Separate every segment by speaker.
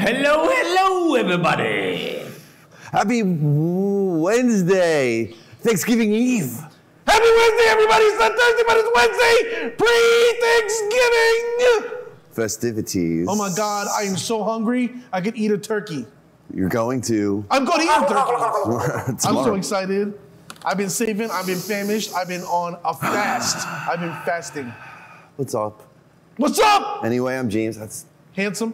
Speaker 1: Hello, hello, everybody.
Speaker 2: Happy Wednesday, Thanksgiving Eve.
Speaker 1: Happy Wednesday, everybody. It's not Thursday, but it's Wednesday. Pre-Thanksgiving
Speaker 2: festivities.
Speaker 3: Oh my God, I am so hungry. I could eat a turkey.
Speaker 2: You're going to.
Speaker 3: I'm going to eat a turkey.
Speaker 2: I'm
Speaker 3: so excited. I've been saving. I've been famished. I've been on a fast. I've been fasting.
Speaker 2: What's up?
Speaker 3: What's up?
Speaker 2: Anyway, I'm James. That's
Speaker 3: handsome.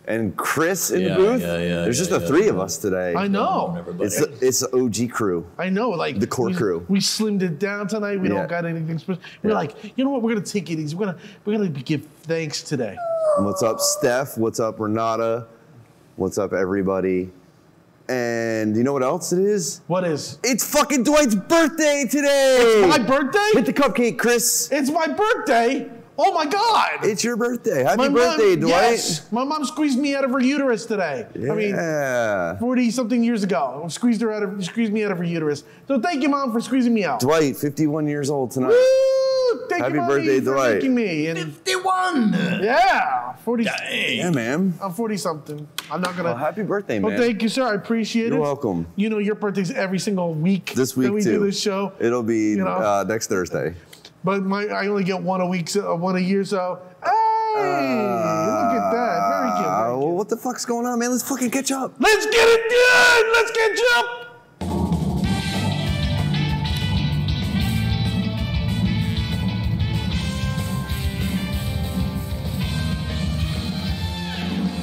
Speaker 2: And Chris in the booth. There's just the three of us today.
Speaker 3: I know.
Speaker 2: It's the OG crew.
Speaker 3: I know, like
Speaker 2: the core crew.
Speaker 3: We slimmed it down tonight. We don't got anything special. We're like, you know what? We're gonna take it easy. We're gonna give thanks today.
Speaker 2: What's up, Steph? What's up, Renata? What's up, everybody? And you know what else it is?
Speaker 3: What is?
Speaker 2: It's fucking Dwight's birthday today.
Speaker 3: It's my birthday?
Speaker 2: Hit the cupcake, Chris.
Speaker 3: It's my birthday. Oh my God!
Speaker 2: It's your birthday. Happy birthday, Dwight.
Speaker 3: Yes, my mom squeezed me out of her uterus today.
Speaker 2: Yeah.
Speaker 3: I mean, 40-something years ago, squeezed me out of her uterus. So thank you, Mom, for squeezing me out.
Speaker 2: Dwight, 51 years old tonight.
Speaker 3: Woo! Thank
Speaker 2: Happy
Speaker 3: you, Mommy,
Speaker 2: birthday,
Speaker 3: for
Speaker 2: Dwight.
Speaker 3: making me. And
Speaker 1: 51.
Speaker 3: Yeah, 40.
Speaker 1: Dang.
Speaker 2: Yeah, man.
Speaker 3: I'm 40-something. I'm not gonna.
Speaker 2: Well, happy birthday, man.
Speaker 3: Well, thank you, sir. I appreciate it.
Speaker 2: You're welcome.
Speaker 3: You know, your birthday's every single week.
Speaker 2: This week
Speaker 3: that we
Speaker 2: too.
Speaker 3: do this show.
Speaker 2: It'll be next Thursday.
Speaker 3: But I only get one a week, one a year, so. Hey, look at that. Very good.
Speaker 2: Well, what the fuck's going on, man? Let's fucking catch up.
Speaker 3: Let's get it done. Let's catch up.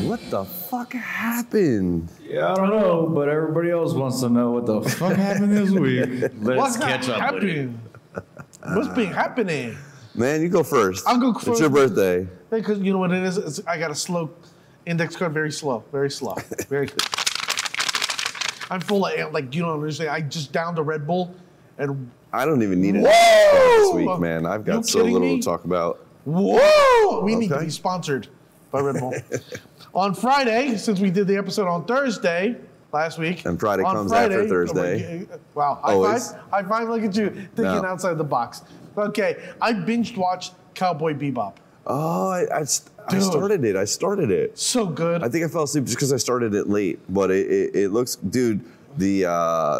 Speaker 2: What the fuck happened?
Speaker 1: Yeah, I don't know, but everybody else wants to know what the fuck happened this week. Let's catch up with it.
Speaker 3: What's been happening?
Speaker 2: Man, you go first.
Speaker 3: I'll go first.
Speaker 2: It's your birthday.
Speaker 3: Because you know what it is? I got a slow index card, very slow. Very I'm full of, like, you don't understand. I just downed a Red Bull and.
Speaker 2: I don't even need it this week, man. I've got so little to talk about.
Speaker 3: Whoa! We need to be sponsored by Red Bull. On Friday, since we did the episode on Thursday last week.
Speaker 2: And Friday comes after Thursday.
Speaker 3: Wow, high five, look at you, thinking outside the box. Okay, I binge watched Cowboy Bebop.
Speaker 2: Oh, I started it.
Speaker 3: So good.
Speaker 2: I think I fell asleep just because I started it late. But it looks, dude, the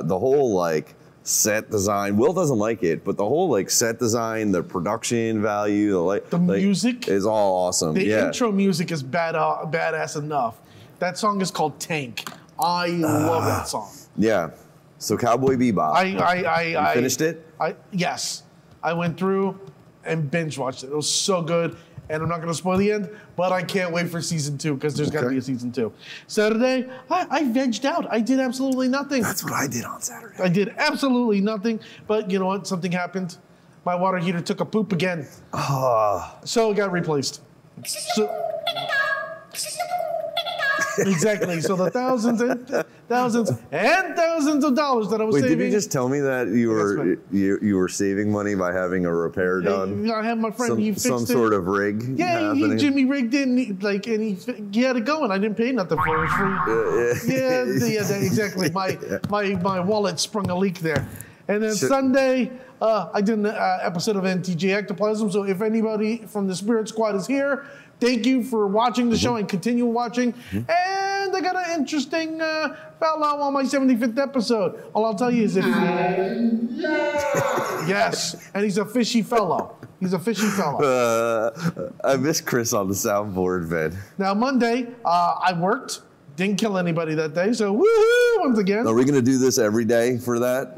Speaker 2: whole like set design. Will doesn't like it, but the whole like set design, the production value, the
Speaker 3: music
Speaker 2: is all awesome.
Speaker 3: The intro music is badass enough. That song is called Tank. I love that song.
Speaker 2: Yeah. So Cowboy Bebop.
Speaker 3: I
Speaker 2: finished it?
Speaker 3: Yes. I went through and binge watched it. It was so good. And I'm not going to spoil the end, but I can't wait for season 2 because there's got to be a season 2. Saturday, I vegged out. I did absolutely nothing.
Speaker 2: That's what I did on Saturday.
Speaker 3: I did absolutely nothing. But you know what? Something happened. My water heater took a poop again. So it got replaced. Exactly. So the thousands of dollars that I was saving.
Speaker 2: Wait, did you just tell me that you were saving money by having a repair done?
Speaker 3: I had my friend. He fixed
Speaker 2: some sort of rig.
Speaker 3: Yeah, he Jimmy rigged it, and he had it going. I didn't pay nothing for it. It was free. Yeah, exactly. My wallet sprung a leak there. And then Sunday, I did an episode of NTJ Ectoplasm. So if anybody from the Spirit Squad is here, thank you for watching the show and continue watching. And I got an interesting fellow on my 75th episode. All I'll tell you is yes, and he's a fishy fellow.
Speaker 2: I miss Chris on the soundboard, man.
Speaker 3: Now Monday, I worked. Didn't kill anybody that day, so woohoo once again.
Speaker 2: Are we gonna do this every day for that?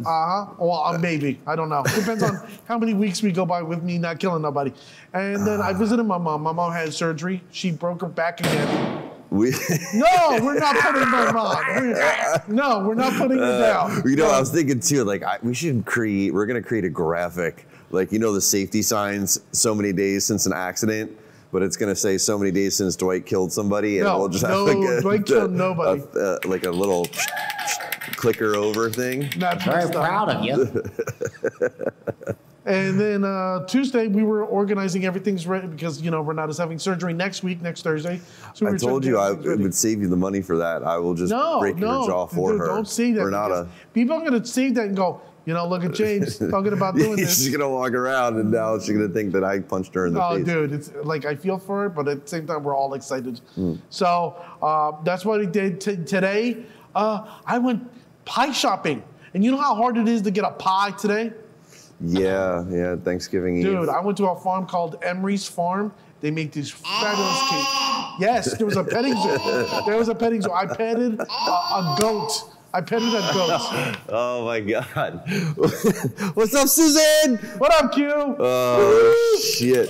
Speaker 3: Well, maybe. I don't know. Depends on how many weeks we go by with me not killing nobody. And then I visited my mom. My mom had surgery. She broke her back again. No, we're not putting my mom. We're not putting her down.
Speaker 2: You know, I was thinking too, like we're gonna create a graphic, like, you know, the safety signs, so many days since an accident. But it's going to say so many days since Dwight killed somebody. And we'll just have
Speaker 3: Dwight killed nobody.
Speaker 2: Like a little clicker over thing.
Speaker 1: Very proud of you.
Speaker 3: And then Tuesday, we were organizing everything's ready because, you know, Renata's having surgery next Thursday. So
Speaker 2: I told you it would save you the money for that. I will just break your jaw for her.
Speaker 3: Don't say that.
Speaker 2: Renata.
Speaker 3: People are going to say that and go, Look at James talking about doing this.
Speaker 2: She's gonna walk around and now she's gonna think that I punched her in the face.
Speaker 3: Oh, dude, it's like I feel for her, but at the same time, we're all excited. So that's what he did today. I went pie shopping, and you know how hard it is to get a pie today?
Speaker 2: Yeah, Thanksgiving Eve.
Speaker 3: Dude, I went to a farm called Emery's Farm. They make this fabulous cake. Yes, there was a petting zoo. I petted a goat. I petted a goat.
Speaker 2: Oh my God. What's up, Susan?
Speaker 3: What up, Q?
Speaker 2: Oh, shit.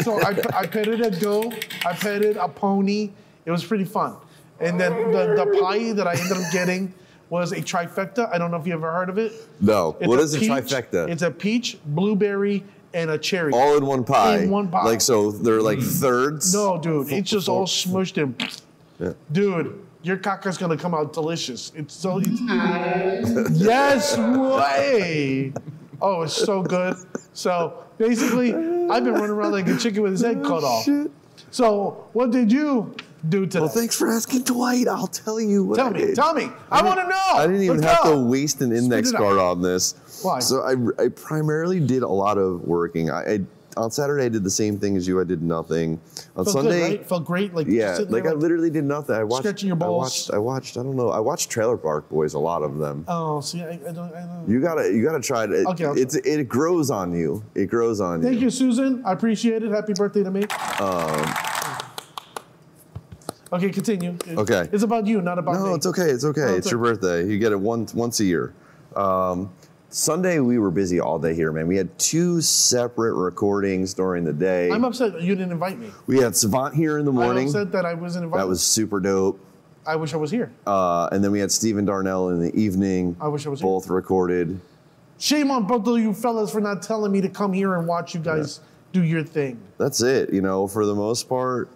Speaker 3: So I petted a goat. I petted a pony. It was pretty fun. And then the pie that I ended up getting was a trifecta. I don't know if you ever heard of it.
Speaker 2: No. What is a
Speaker 3: peach,
Speaker 2: trifecta?
Speaker 3: It's a peach, blueberry, and a cherry.
Speaker 2: All in one pie?
Speaker 3: In one pie.
Speaker 2: Like, so they're like thirds?
Speaker 3: No, dude. It's just all smushed in.
Speaker 2: Yeah.
Speaker 3: Dude. Your caca's gonna come out delicious. It's yes way. Oh, it's so good. So basically, I've been running around like a chicken with his head cut off. Shit. So what did you do today?
Speaker 2: Well, thanks for asking, Dwight. I'll tell you what
Speaker 3: Tell me. I want to know.
Speaker 2: I didn't even have to waste an index card on this.
Speaker 3: Why?
Speaker 2: So I primarily did a lot of working. On Saturday, I did the same thing as you. I did nothing. On
Speaker 3: Felt
Speaker 2: Sunday,
Speaker 3: good, right? Felt great. Like
Speaker 2: yeah, like I literally did nothing. I watched
Speaker 3: stretching your balls.
Speaker 2: I watched. I don't know. I watched Trailer Park Boys. A lot of them.
Speaker 3: Oh, see, I don't.
Speaker 2: You gotta try it.
Speaker 3: Okay,
Speaker 2: it grows on you. It grows on you.
Speaker 3: Thank you, Susan. I appreciate it. Happy birthday to me. Okay, continue.
Speaker 2: Okay.
Speaker 3: It's about you, not about me.
Speaker 2: No, it's okay. It's okay. It's your birthday. You get it once a year. Sunday, we were busy all day here, man. We had 2 separate recordings during the day.
Speaker 3: I'm upset that you didn't invite me.
Speaker 2: We had Savant here in the morning.
Speaker 3: I'm upset that I wasn't invited.
Speaker 2: That was super dope.
Speaker 3: I wish I was here.
Speaker 2: And then we had Steve and Darnell in the evening.
Speaker 3: I wish I was
Speaker 2: both recorded.
Speaker 3: Shame on both of you fellas for not telling me to come here and watch you guys do your thing.
Speaker 2: That's it. For the most part,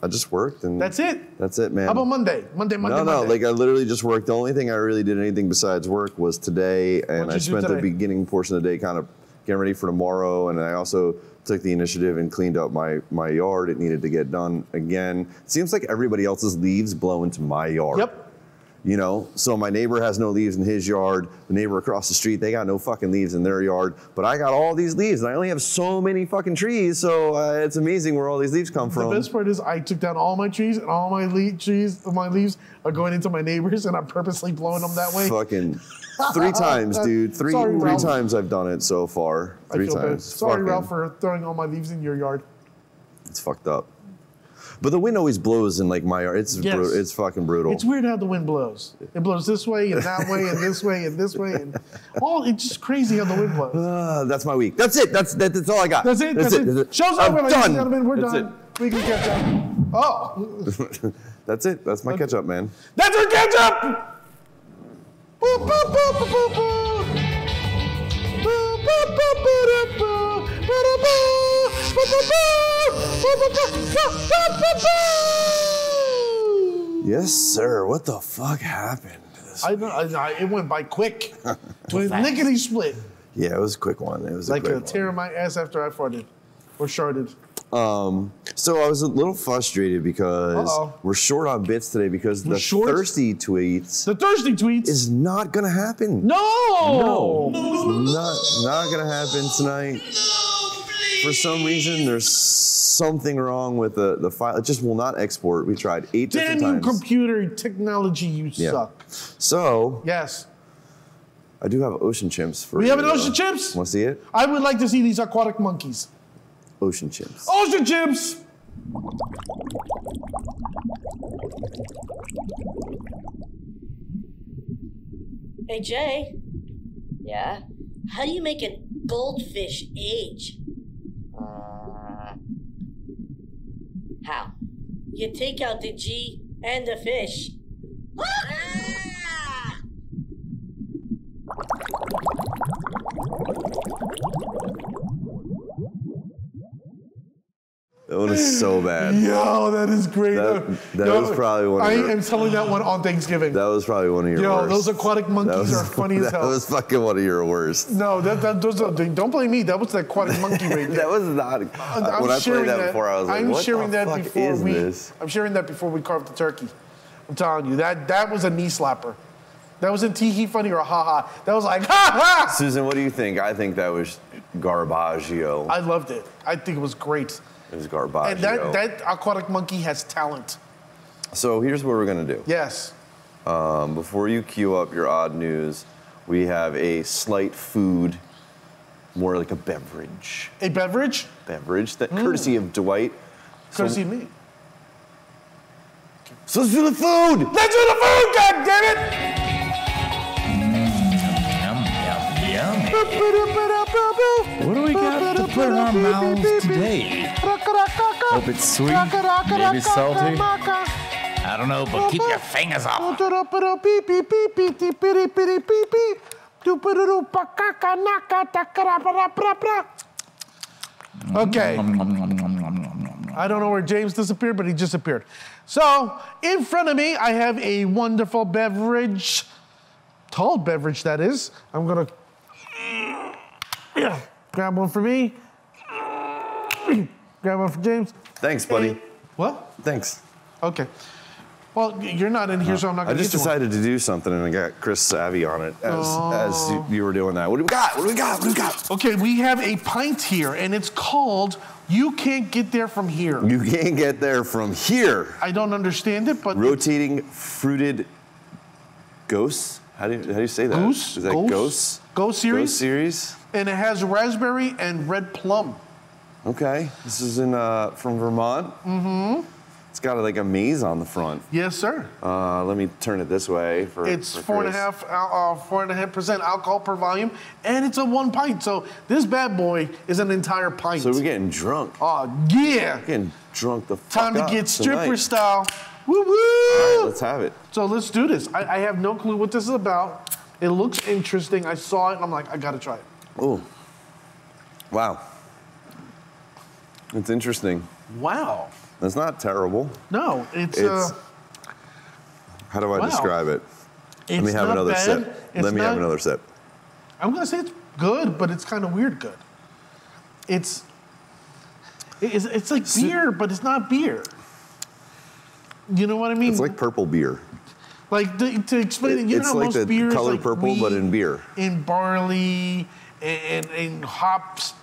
Speaker 2: I just worked and
Speaker 3: that's it.
Speaker 2: That's it, man.
Speaker 3: How about Monday? Monday.
Speaker 2: No, like I literally just worked. The only thing I really did anything besides work was today, and I spent the beginning portion of the day kind of getting ready for tomorrow. And I also took the initiative and cleaned up my yard. It needed to get done again. It seems like everybody else's leaves blow into my yard.
Speaker 3: Yep.
Speaker 2: So my neighbor has no leaves in his yard. The neighbor across the street, they got no fucking leaves in their yard. But I got all these leaves, and I only have so many fucking trees. So it's amazing where all these leaves come from.
Speaker 3: The best part is I took down all my trees, and all my leaves are going into my neighbors, and I'm purposely blowing them that way.
Speaker 2: Fucking 3 times, dude. Three times I've done it so far. 3 times.
Speaker 3: Sorry, Ralph, for throwing all my leaves in your yard.
Speaker 2: It's fucked up. But the wind always blows in like my yard. It's fucking brutal.
Speaker 3: It's weird how the wind blows. It blows this way and that way and this way and this way and it's just crazy how the wind blows.
Speaker 2: That's my week. That's it. That's all I got.
Speaker 3: That's it. Show's over, ladies and gentlemen. We're
Speaker 2: done.
Speaker 3: done. We can catch up. Oh.
Speaker 2: That's it. That's my catch up, man.
Speaker 3: That's our catch up. Boop, boop, boop, boop, boop, boop. Boop, boop, boop, boop, boop, boop, boop,
Speaker 2: Yes, sir. What the fuck happened?
Speaker 3: It went by quick. Lickety split.
Speaker 2: Yeah, it was a quick one. It was
Speaker 3: like a tear in my ass after I farted or sharted.
Speaker 2: So I was a little frustrated because we're short on bits today because the thirsty tweets.
Speaker 3: The thirsty tweets
Speaker 2: is not gonna happen.
Speaker 3: No,
Speaker 2: it's not gonna happen tonight. For some reason, there's something wrong with the file. It just will not export. We tried 8 different times.
Speaker 3: Damn computer technology, you suck.
Speaker 2: So
Speaker 3: yes,
Speaker 2: I do have ocean chimps for you.
Speaker 3: We have an ocean chimps?
Speaker 2: Want to see it?
Speaker 3: I would like to see these aquatic monkeys.
Speaker 2: Ocean chimps.
Speaker 3: Ocean chimps!
Speaker 4: Hey, Jay. Yeah? How do you make a goldfish age? How? You take out the G and the fish.
Speaker 2: That one is so bad.
Speaker 3: Yo, that is great.
Speaker 2: That was probably one of
Speaker 3: I am telling that one on Thanksgiving.
Speaker 2: That was probably one of your worst.
Speaker 3: Yo, those aquatic monkeys are funny as hell.
Speaker 2: That was fucking one of your worst.
Speaker 3: No, don't blame me. That was the aquatic monkey right there.
Speaker 2: That was not. When I played that before, I was like, what the fuck is this?
Speaker 3: I'm sharing that before we carved the turkey. I'm telling you, that was a knee slapper. That wasn't tee-hee funny or ha-ha. That was like, ha-ha!
Speaker 2: Susan, what do you think? I think that was garbaggio.
Speaker 3: I loved it. I think it was great.
Speaker 2: It was garbaggio.
Speaker 3: And that aquatic monkey has talent.
Speaker 2: So here's what we're going to do.
Speaker 3: Yes.
Speaker 2: Before you queue up your odd news, we have a slight food, more like a beverage.
Speaker 3: A beverage?
Speaker 2: Beverage, that courtesy of Dwight.
Speaker 3: Courtesy of me.
Speaker 2: So let's do the food!
Speaker 3: Let's do the food, goddammit!
Speaker 1: What do we got to put in our mouths today? Hope it's sweet, maybe salty. I don't know, but keep your fingers off.
Speaker 3: Okay. I don't know where James disappeared, but he just appeared. So, in front of me, I have a wonderful beverage. Tall beverage, that is. I'm gonna grab one for me. Grab one for James.
Speaker 2: Thanks, buddy.
Speaker 3: What?
Speaker 2: Thanks.
Speaker 3: Okay. Well, you're not in here, so I'm not
Speaker 2: I
Speaker 3: gonna
Speaker 2: just
Speaker 3: get you one.
Speaker 2: decided to do something, and I got Chris savvy on it as you were doing that. What do we got? What do we got? What do we got?
Speaker 3: Okay, we have a pint here, and it's called You Can't Get There From Here.
Speaker 2: You can't get there from here.
Speaker 3: I don't understand it, but
Speaker 2: Rotating fruited ghosts. How do you say that?
Speaker 3: Goose?
Speaker 2: Is that ghosts?
Speaker 3: Ghost series.
Speaker 2: Ghost series.
Speaker 3: And it has raspberry and red plum.
Speaker 2: Okay. This is from Vermont. Mm-hmm. It's got like a maze on the front.
Speaker 3: Yes, sir.
Speaker 2: Let me turn it this way for.
Speaker 3: It's
Speaker 2: for
Speaker 3: 4.5% alcohol per volume, and it's a 1 pint. So this bad boy is an entire pint.
Speaker 2: So we're getting drunk.
Speaker 3: Oh yeah.
Speaker 2: We're getting drunk the fuck
Speaker 3: Time to
Speaker 2: up
Speaker 3: get stripper
Speaker 2: tonight.
Speaker 3: style. Woo woo.
Speaker 2: All right, let's have it.
Speaker 3: So let's do this. I have no clue what this is about. It looks interesting. I saw it and I'm like, I gotta try it.
Speaker 2: Oh. Wow. It's interesting.
Speaker 3: Wow.
Speaker 2: It's not terrible.
Speaker 3: No, it's
Speaker 2: how do I describe it? Let me
Speaker 3: it's
Speaker 2: have
Speaker 3: not
Speaker 2: another
Speaker 3: bad.
Speaker 2: sip.
Speaker 3: It's
Speaker 2: Let me have
Speaker 3: not-
Speaker 2: another sip.
Speaker 3: I'm gonna say it's good, but it's kind of weird good. It's like beer, but it's not beer. You know what I mean?
Speaker 2: It's like purple beer.
Speaker 3: Like to explain it, you
Speaker 2: It's
Speaker 3: know,
Speaker 2: like
Speaker 3: most
Speaker 2: the
Speaker 3: beer
Speaker 2: color
Speaker 3: is like
Speaker 2: purple, but
Speaker 3: wheat
Speaker 2: in beer.
Speaker 3: and barley and hops.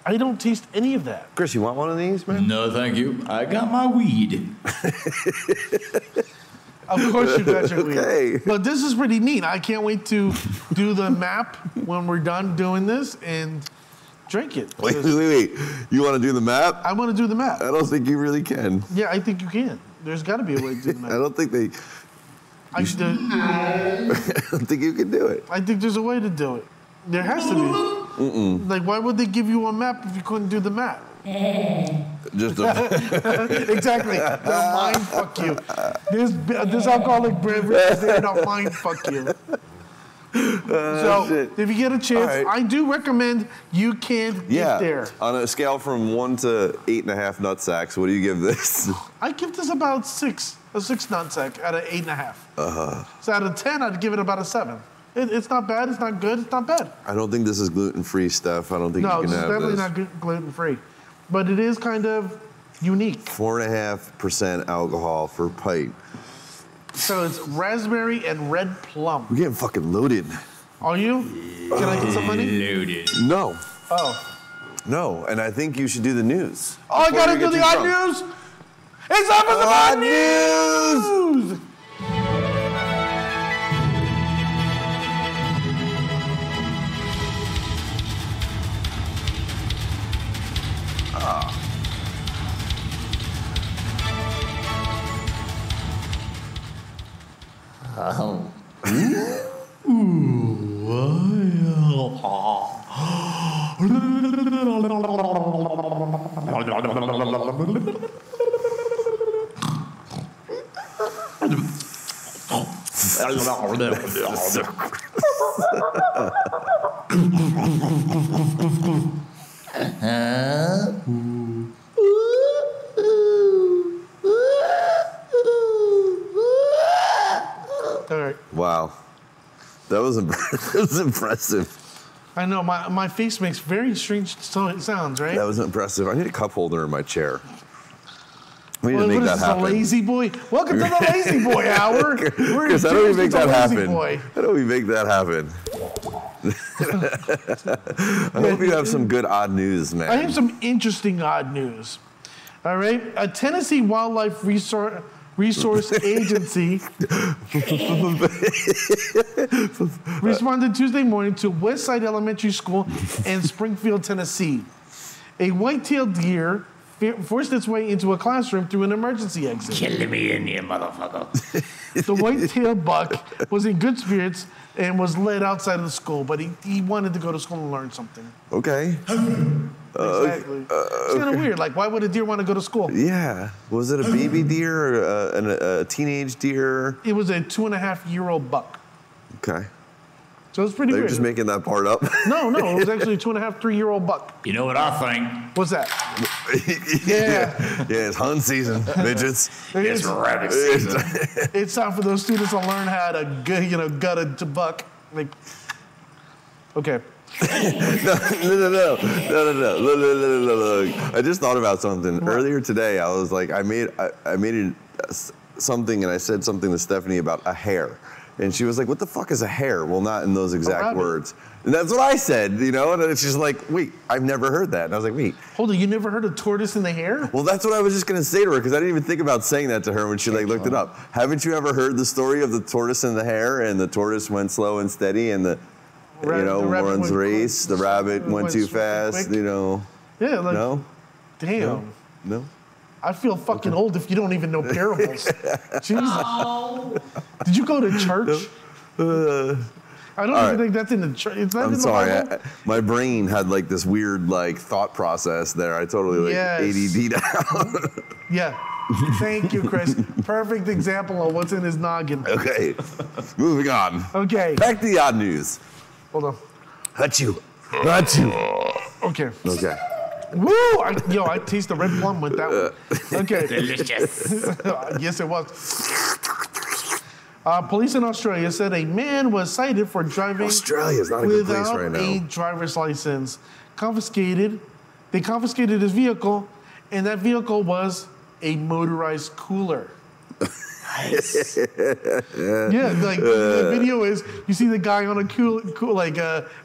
Speaker 3: I don't taste any of that.
Speaker 2: Chris, you want one of these, man?
Speaker 1: No, thank you. I got my weed.
Speaker 3: Of course you got your weed.
Speaker 2: Okay.
Speaker 3: But this is pretty neat. I can't wait to do the map when we're done doing this and drink it.
Speaker 2: Wait. You want to do the map?
Speaker 3: I want to do the map.
Speaker 2: I don't think you really can.
Speaker 3: Yeah, I think you can. There's got to be a way to do the map.
Speaker 2: I don't think they.
Speaker 3: I
Speaker 2: don't think you can do it.
Speaker 3: I think there's a way to do it. There has to be. Like, why would they give you a map if you couldn't do the map?
Speaker 2: Just
Speaker 3: Exactly. They'll mind fuck you. This alcoholic beverage is there to mind fuck you. So,
Speaker 2: shit.
Speaker 3: if you get a chance,
Speaker 2: All right.
Speaker 3: I do recommend You Can't Get There.
Speaker 2: On a scale from 1 to 8.5 nut sacks, what do you give this?
Speaker 3: I give this about 6, a 6 nutsack out of 8.5. So out of 10, I'd give it about a 7. It's not bad. It's not good. It's not bad.
Speaker 2: I don't think this is gluten-free stuff. I don't think
Speaker 3: No,
Speaker 2: you
Speaker 3: this
Speaker 2: can
Speaker 3: is
Speaker 2: have
Speaker 3: definitely
Speaker 2: this.
Speaker 3: not gluten-free. But it is kind of unique.
Speaker 2: 4.5% alcohol for pint.
Speaker 3: So it's raspberry and red plum.
Speaker 2: We're getting fucking loaded.
Speaker 3: Are you? Can I get some money?
Speaker 1: Loaded.
Speaker 2: No.
Speaker 3: Oh.
Speaker 2: No, and I think you should do the news.
Speaker 3: Oh, I
Speaker 2: before
Speaker 3: gotta
Speaker 2: you
Speaker 3: do
Speaker 2: get
Speaker 3: the
Speaker 2: too
Speaker 3: odd
Speaker 2: drunk.
Speaker 3: news! It's up for the odd news! All right.
Speaker 2: Wow. That was, that was impressive.
Speaker 3: I know, my face makes very strange sounds, right?
Speaker 2: That was impressive. I need a cup holder in my chair. We need to make that happen.
Speaker 3: The Lazy Boy. Welcome to the Lazy Boy Hour.
Speaker 2: Chris, how do we make that happen? How do we make that happen? I hope you have some good odd news, man.
Speaker 3: I have some interesting odd news. All right, a Tennessee Wildlife Resource Agency responded Tuesday morning to Westside Elementary School in Springfield, Tennessee. A white-tailed deer forced its way into a classroom through an emergency exit.
Speaker 1: Killing me in here, motherfucker.
Speaker 3: The white-tailed buck was in good spirits and was led outside of the school, but he wanted to go to school and learn something.
Speaker 2: Okay.
Speaker 3: Exactly. It's kind of weird. Like, why would a deer want to go to school?
Speaker 2: Yeah. Was it a baby deer or a teenage deer?
Speaker 3: It was a 2.5-year-old buck.
Speaker 2: Okay.
Speaker 3: So it's pretty
Speaker 2: They're
Speaker 3: weird.
Speaker 2: just making that part up.
Speaker 3: No, it was actually a 2.5, 3-year-old buck.
Speaker 1: You know what I think?
Speaker 3: What's that? Yeah.
Speaker 2: Yeah, it's hunt season, bitches.
Speaker 1: It's rabbit season.
Speaker 3: It's time for those students to learn how to gut a buck. Like, okay.
Speaker 2: No. I just thought about something. Earlier today, I was like, I made it something, and I said something to Stephanie about a hare. And she was like, what the fuck is a hare? Well, not in those exact words. And that's what I said, you know? And she's like, wait, I've never heard that. And I was like, wait.
Speaker 3: Hold on, you never heard of tortoise and the hare?
Speaker 2: Well, that's what I was just going to say to her, because I didn't even think about saying that to her when she looked it up. Haven't you ever heard the story of the tortoise and the hare? And the tortoise went slow and steady, and the runs the race. The rabbit went too fast,
Speaker 3: quick.
Speaker 2: Yeah, like, no?
Speaker 3: Damn.
Speaker 2: No?
Speaker 3: I feel fucking old if you don't even know parables. Jesus. Oh. Did you go to church? I don't even think that's in the church. It's not
Speaker 2: I'm
Speaker 3: in the
Speaker 2: sorry.
Speaker 3: Bible?
Speaker 2: My brain had like this weird thought process there. I totally ADD'd out.
Speaker 3: Yeah. Thank you, Chris. Perfect example of what's in his noggin.
Speaker 2: Okay. Moving on.
Speaker 3: Okay.
Speaker 2: Back to the odd news.
Speaker 3: Hold on.
Speaker 2: Achoo.
Speaker 3: Okay.
Speaker 2: Okay.
Speaker 3: Woo! I taste the red plum with that one. Okay.
Speaker 1: Delicious.
Speaker 3: Yes, it was. Police in Australia said a man was cited for driving
Speaker 2: Australia's not a good place
Speaker 3: without
Speaker 2: right now.
Speaker 3: a driver's license. They confiscated his vehicle, and that vehicle was a motorized cooler.
Speaker 1: Nice.
Speaker 3: The video is you see the guy on a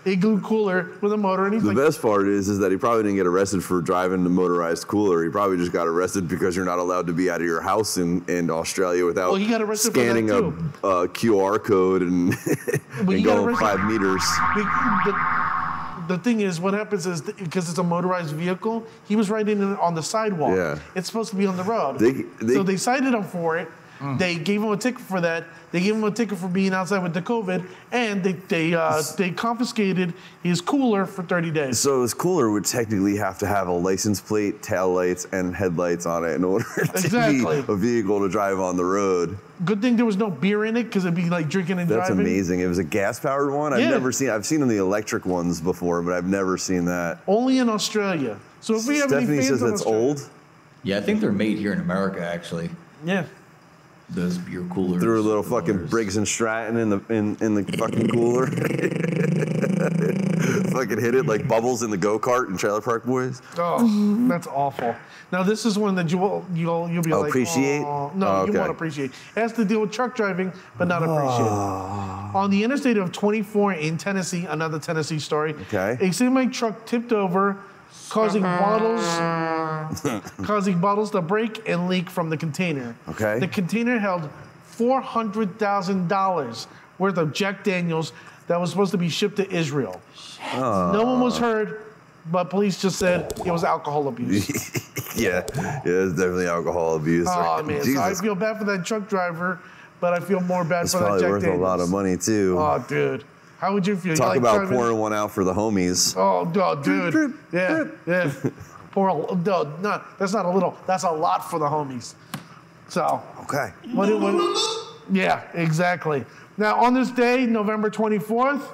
Speaker 3: igloo cooler with a motor, and he's
Speaker 2: The best part is that he probably didn't get arrested for driving the motorized cooler. He probably just got arrested because you're not allowed to be out of your house in Australia without
Speaker 3: he got arrested
Speaker 2: scanning
Speaker 3: for
Speaker 2: a
Speaker 3: that
Speaker 2: QR code and going 5 meters.
Speaker 3: The thing is, what happens is, because it's a motorized vehicle, he was riding it on the sidewalk.
Speaker 2: Yeah.
Speaker 3: It's supposed to be on the road.
Speaker 2: So
Speaker 3: they cited him for it. They gave him a ticket for that. They gave him a ticket for being outside with the COVID, and they confiscated his cooler for 30 days.
Speaker 2: So his cooler would technically have to have a license plate, taillights, and headlights on it in order to be a vehicle to drive on the road.
Speaker 3: Good thing there was no beer in it, because it'd be like drinking and driving.
Speaker 2: That's amazing. It was a gas-powered one? I've seen the electric ones before, but I've never seen that.
Speaker 3: Only in Australia. So if we have
Speaker 2: Stephanie
Speaker 3: any fans
Speaker 2: says
Speaker 3: in
Speaker 2: that's
Speaker 3: Australia,
Speaker 2: old?
Speaker 1: Yeah, I think they're made here in America, actually.
Speaker 3: Yeah.
Speaker 1: Those beer coolers.
Speaker 2: Threw a little fucking Briggs and Stratton in the fucking cooler. Fucking hit it like bubbles in the go-kart in Trailer Park Boys.
Speaker 3: Oh, that's awful. Now this is one that you'll be like,
Speaker 2: appreciate?
Speaker 3: oh, no, you won't appreciate. It has to deal with truck driving, but not appreciate. On the interstate of 24 in Tennessee, another Tennessee story.
Speaker 2: Okay.
Speaker 3: A semi truck tipped over, causing bottles to break and leak from the container.
Speaker 2: Okay.
Speaker 3: The container held $400,000 worth of Jack Daniels that was supposed to be shipped to Israel. No one was hurt, but police just said it was alcohol abuse.
Speaker 2: Yeah, it's definitely alcohol abuse.
Speaker 3: Oh man,
Speaker 2: Jesus.
Speaker 3: so I feel bad for that truck driver, but I feel more bad for that
Speaker 2: probably
Speaker 3: Jack
Speaker 2: worth
Speaker 3: Daniels.
Speaker 2: a lot of money too.
Speaker 3: Oh, dude. How would you feel?
Speaker 2: Talk about pouring one out for the homies.
Speaker 3: Oh, dude. Yeah. No, that's not a little. That's a lot for the homies. So.
Speaker 2: Okay.
Speaker 3: Yeah, exactly. Now, on this day, November 24th,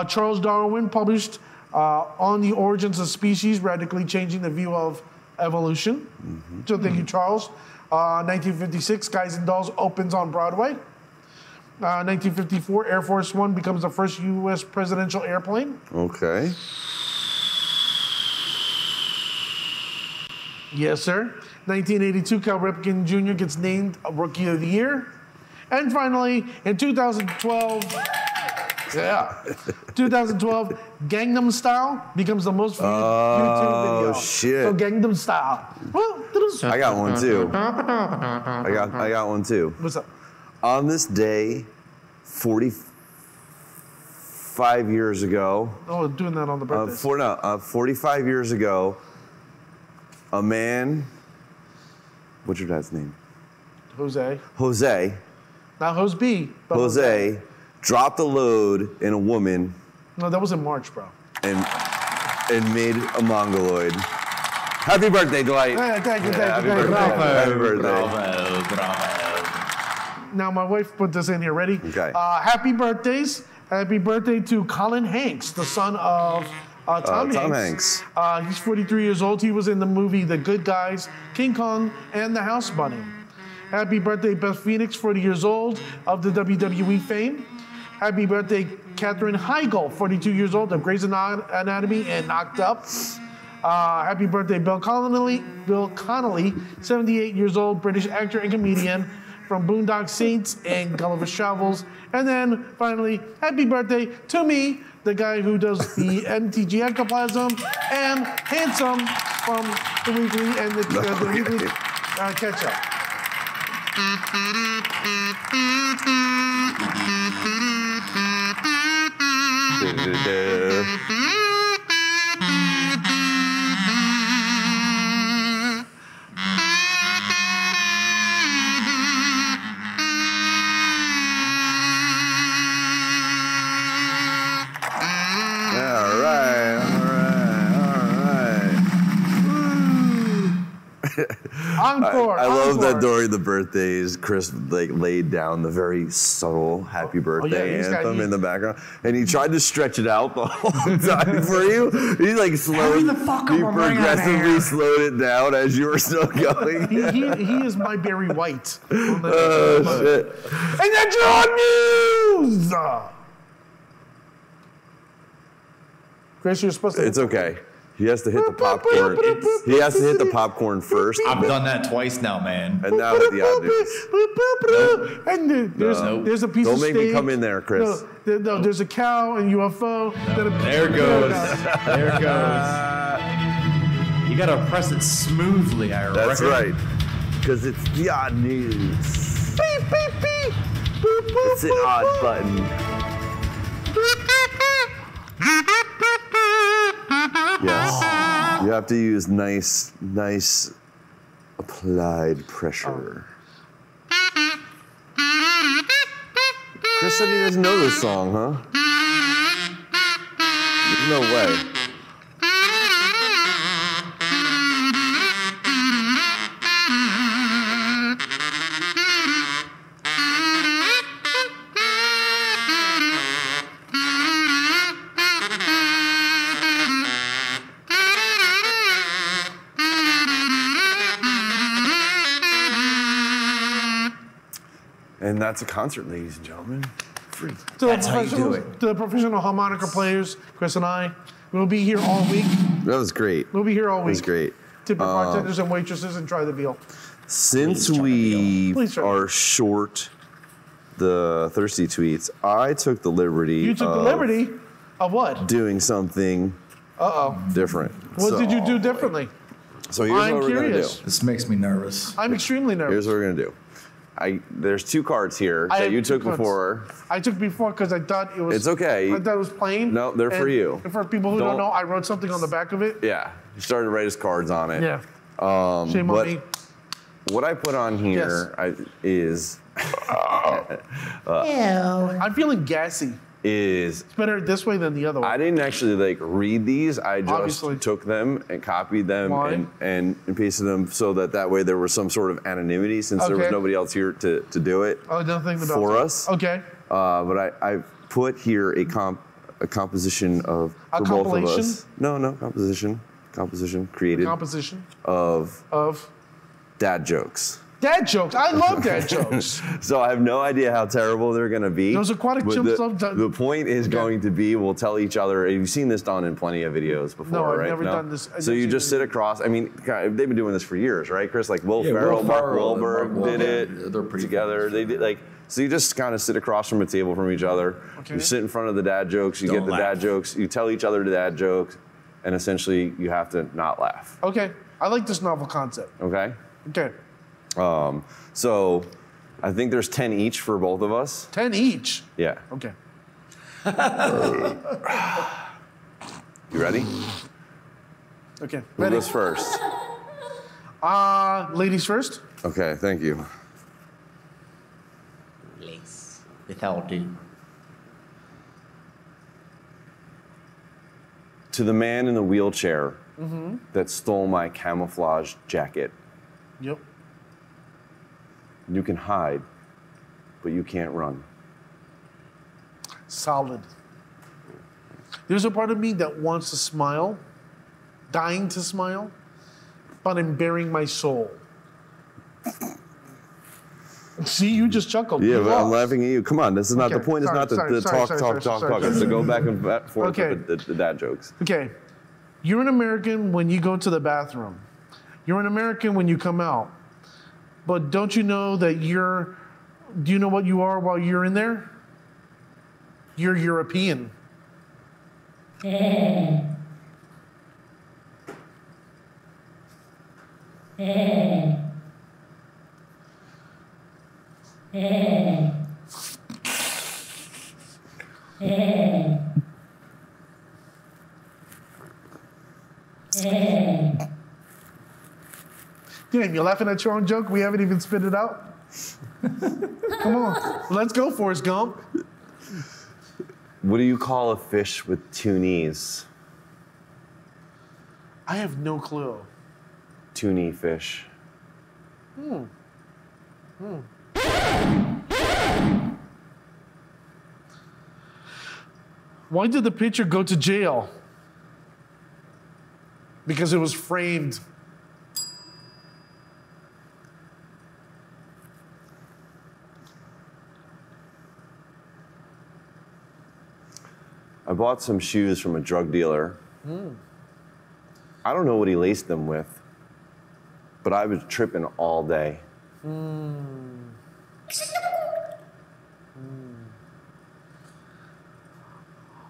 Speaker 3: Charles Darwin published On the Origins of Species, radically changing the view of evolution. Mm-hmm. So thank you, Charles. 1956, Guys and Dolls opens on Broadway. 1954, Air Force One becomes the first U.S. presidential airplane.
Speaker 2: Okay.
Speaker 3: Yes, sir. 1982, Cal Ripken Jr. gets named a Rookie of the Year. And finally, in 2012, 2012, Gangnam Style becomes the most viewed YouTube video.
Speaker 2: Oh, shit.
Speaker 3: So Gangnam Style.
Speaker 2: I got one too. I got one too.
Speaker 3: What's up?
Speaker 2: On this day, 45 years ago.
Speaker 3: Oh, doing that on the birthday.
Speaker 2: 45 years ago, a man. What's your dad's name?
Speaker 3: Jose.
Speaker 2: Jose.
Speaker 3: Not Jose B. But
Speaker 2: Jose dropped a load in a woman.
Speaker 3: No, that was in March, bro.
Speaker 2: And made a mongoloid. Happy birthday, Dwight.
Speaker 3: Thank you.
Speaker 2: Happy birthday. Happy birthday.
Speaker 1: Bravo.
Speaker 3: Now, my wife put this in here. Ready?
Speaker 2: Okay.
Speaker 3: Happy birthdays. Happy birthday to Colin Hanks, the son of Tom Hanks. He's 43 years old. He was in the movie The Good Guys, King Kong, and The House Bunny. Happy birthday, Beth Phoenix, 40 years old, of the WWE fame. Happy birthday, Katherine Heigl, 42 years old, of Grey's Anatomy and Knocked Up. Happy birthday, Bill Connolly, 78 years old, British actor and comedian from Boondock Saints and Gulliver's Travels. And then finally, happy birthday to me, the guy who does the MTG Ectoplasm, and Handsome from the Weekly and the Weekly Catch-Up. Encore.
Speaker 2: I love that during the birthdays, Chris laid down the very subtle "Happy Birthday" anthem in the background, and he tried to stretch it out the whole time for you. He progressively slowed it down as you were still going.
Speaker 3: He is my Barry White.
Speaker 2: Oh shit! And that's your news.
Speaker 3: Chris, you're supposed to.
Speaker 2: It's okay. He has to hit the popcorn. He has to hit the popcorn first.
Speaker 1: I've done that twice now, man.
Speaker 2: And now hit the odd news.
Speaker 3: And there's a piece of
Speaker 2: stage. Don't make me come in there, Chris.
Speaker 3: No, there's a cow and UFO.
Speaker 1: There goes. There goes. You gotta press it smoothly, I reckon.
Speaker 2: That's right. Because it's the odd news.
Speaker 3: Beep, beep, beep.
Speaker 2: It's an odd button. Yes, you have to use nice applied pressure. Chris said he doesn't know this song, huh? There's no way. And that's a concert, ladies and gentlemen. Free.
Speaker 1: That's how you do it.
Speaker 3: To the professional harmonica players, Chris and I, we'll be here all week.
Speaker 2: That was great.
Speaker 3: We'll be here all week.
Speaker 2: That was great.
Speaker 3: Tip your bartenders and waitresses and try the veal.
Speaker 2: Since we are short the thirsty tweets, I took the liberty.
Speaker 3: You took the liberty of what?
Speaker 2: Doing something different.
Speaker 3: What did you do differently?
Speaker 2: So here's what we're going to do.
Speaker 1: This makes me nervous.
Speaker 3: I'm extremely nervous.
Speaker 2: Here's what we're going to do. There's two cards here that you took before.
Speaker 3: I took before because I thought it was.
Speaker 2: It's okay.
Speaker 3: I thought it was plain.
Speaker 2: No, they're for you.
Speaker 3: And for people who don't know, I wrote something on the back of it.
Speaker 2: Yeah, you started to write his cards on it.
Speaker 3: Yeah. Shame on me.
Speaker 2: What I put on here is.
Speaker 3: I'm feeling gassy.
Speaker 2: It's
Speaker 3: better this way than the other one.
Speaker 2: I didn't actually read these. I just took them and copied them and pasted them so that way there was some sort of anonymity since there was nobody else here to do it for us.
Speaker 3: Okay.
Speaker 2: But I put here a composition of for both of us. No, composition created.
Speaker 3: Composition
Speaker 2: of dad jokes.
Speaker 3: Dad jokes. I love dad jokes.
Speaker 2: So I have no idea how terrible they're going to be.
Speaker 3: Those aquatic
Speaker 2: But
Speaker 3: chimps.
Speaker 2: the point is going to be, we'll tell each other. You've seen this done in plenty of videos before,
Speaker 3: No, I've
Speaker 2: right?
Speaker 3: never done this.
Speaker 2: So you just sit across. I mean, they've been doing this for years, right, Chris? Like Will Ferrell, Mark Wahlberg did it. They're pretty together. They did like. So you just kind of sit across from a table from each other.
Speaker 3: Okay.
Speaker 2: You sit in front of the dad jokes. You get the dad jokes. You tell each other the dad jokes, and essentially you have to not laugh.
Speaker 3: Okay. I like this novel concept.
Speaker 2: Okay.
Speaker 3: Okay.
Speaker 2: So I think there's 10 each for both of us.
Speaker 3: 10 each?
Speaker 2: Yeah.
Speaker 3: Okay.
Speaker 2: You ready?
Speaker 3: Okay.
Speaker 2: Who
Speaker 3: Ready?
Speaker 2: goes first?
Speaker 3: Ladies first?
Speaker 2: Okay, thank you.
Speaker 1: Please. Without you.
Speaker 2: To the man in the wheelchair that stole my camouflage jacket.
Speaker 3: Yep.
Speaker 2: You can hide, but you can't run.
Speaker 3: Solid. There's a part of me that wants to smile, dying to smile, but I'm bearing my soul. See, you just chuckled.
Speaker 2: Yeah,
Speaker 3: You
Speaker 2: but I'm
Speaker 3: lost.
Speaker 2: laughing at you. Come on, this is not the
Speaker 3: Okay,
Speaker 2: point. It's
Speaker 3: sorry,
Speaker 2: not
Speaker 3: sorry,
Speaker 2: the
Speaker 3: sorry,
Speaker 2: talk.
Speaker 3: sorry.
Speaker 2: It's to go back and forth
Speaker 3: Okay.
Speaker 2: with the dad jokes.
Speaker 3: Okay. You're an American when you go to the bathroom. You're an American when you come out. But don't you know that do you know what you are while you're in there? You're European. Damn, you're laughing at your own joke? We haven't even spit it out? Come on. Let's go, Forrest Gump.
Speaker 2: What do you call a fish with two knees?
Speaker 3: I have no clue.
Speaker 2: Two-knee fish.
Speaker 3: Why did the picture go to jail? Because it was framed.
Speaker 2: I bought some shoes from a drug dealer. I don't know what he laced them with, but I was tripping all day.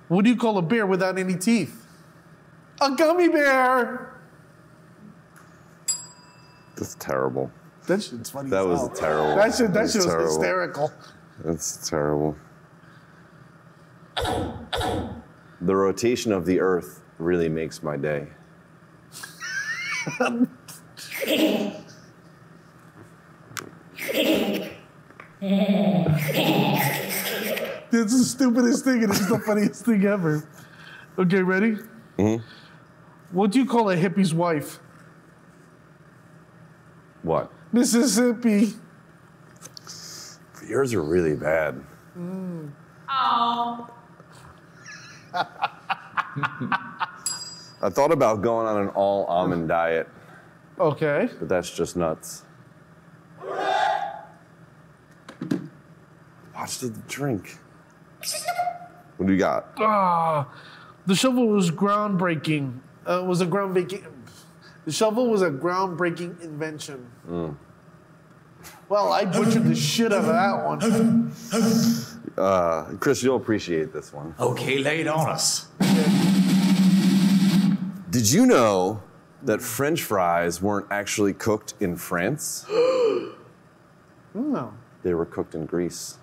Speaker 3: What do you call a bear without any teeth? A gummy bear.
Speaker 2: That's terrible.
Speaker 3: That shit's funny.
Speaker 2: That
Speaker 3: as
Speaker 2: was
Speaker 3: hell.
Speaker 2: terrible.
Speaker 3: That shit
Speaker 2: That's
Speaker 3: was
Speaker 2: terrible.
Speaker 3: hysterical.
Speaker 2: That's terrible. The rotation of the earth really makes my day.
Speaker 3: It's the stupidest thing and it's the funniest thing ever. Okay, ready? What do you call a hippie's wife?
Speaker 2: What?
Speaker 3: Mississippi.
Speaker 2: Yours are really bad.
Speaker 4: Oh.
Speaker 2: I thought about going on an all almond diet,
Speaker 3: Okay.
Speaker 2: but that's just nuts. Watch the drink. What do you got?
Speaker 3: The shovel was groundbreaking. The shovel was a groundbreaking invention. Well, I butchered the shit out of that one.
Speaker 2: Chris, you'll appreciate this one.
Speaker 1: Okay, lay it on us.
Speaker 2: Did you know that French fries weren't actually cooked in France?
Speaker 3: No.
Speaker 2: They were cooked in Greece.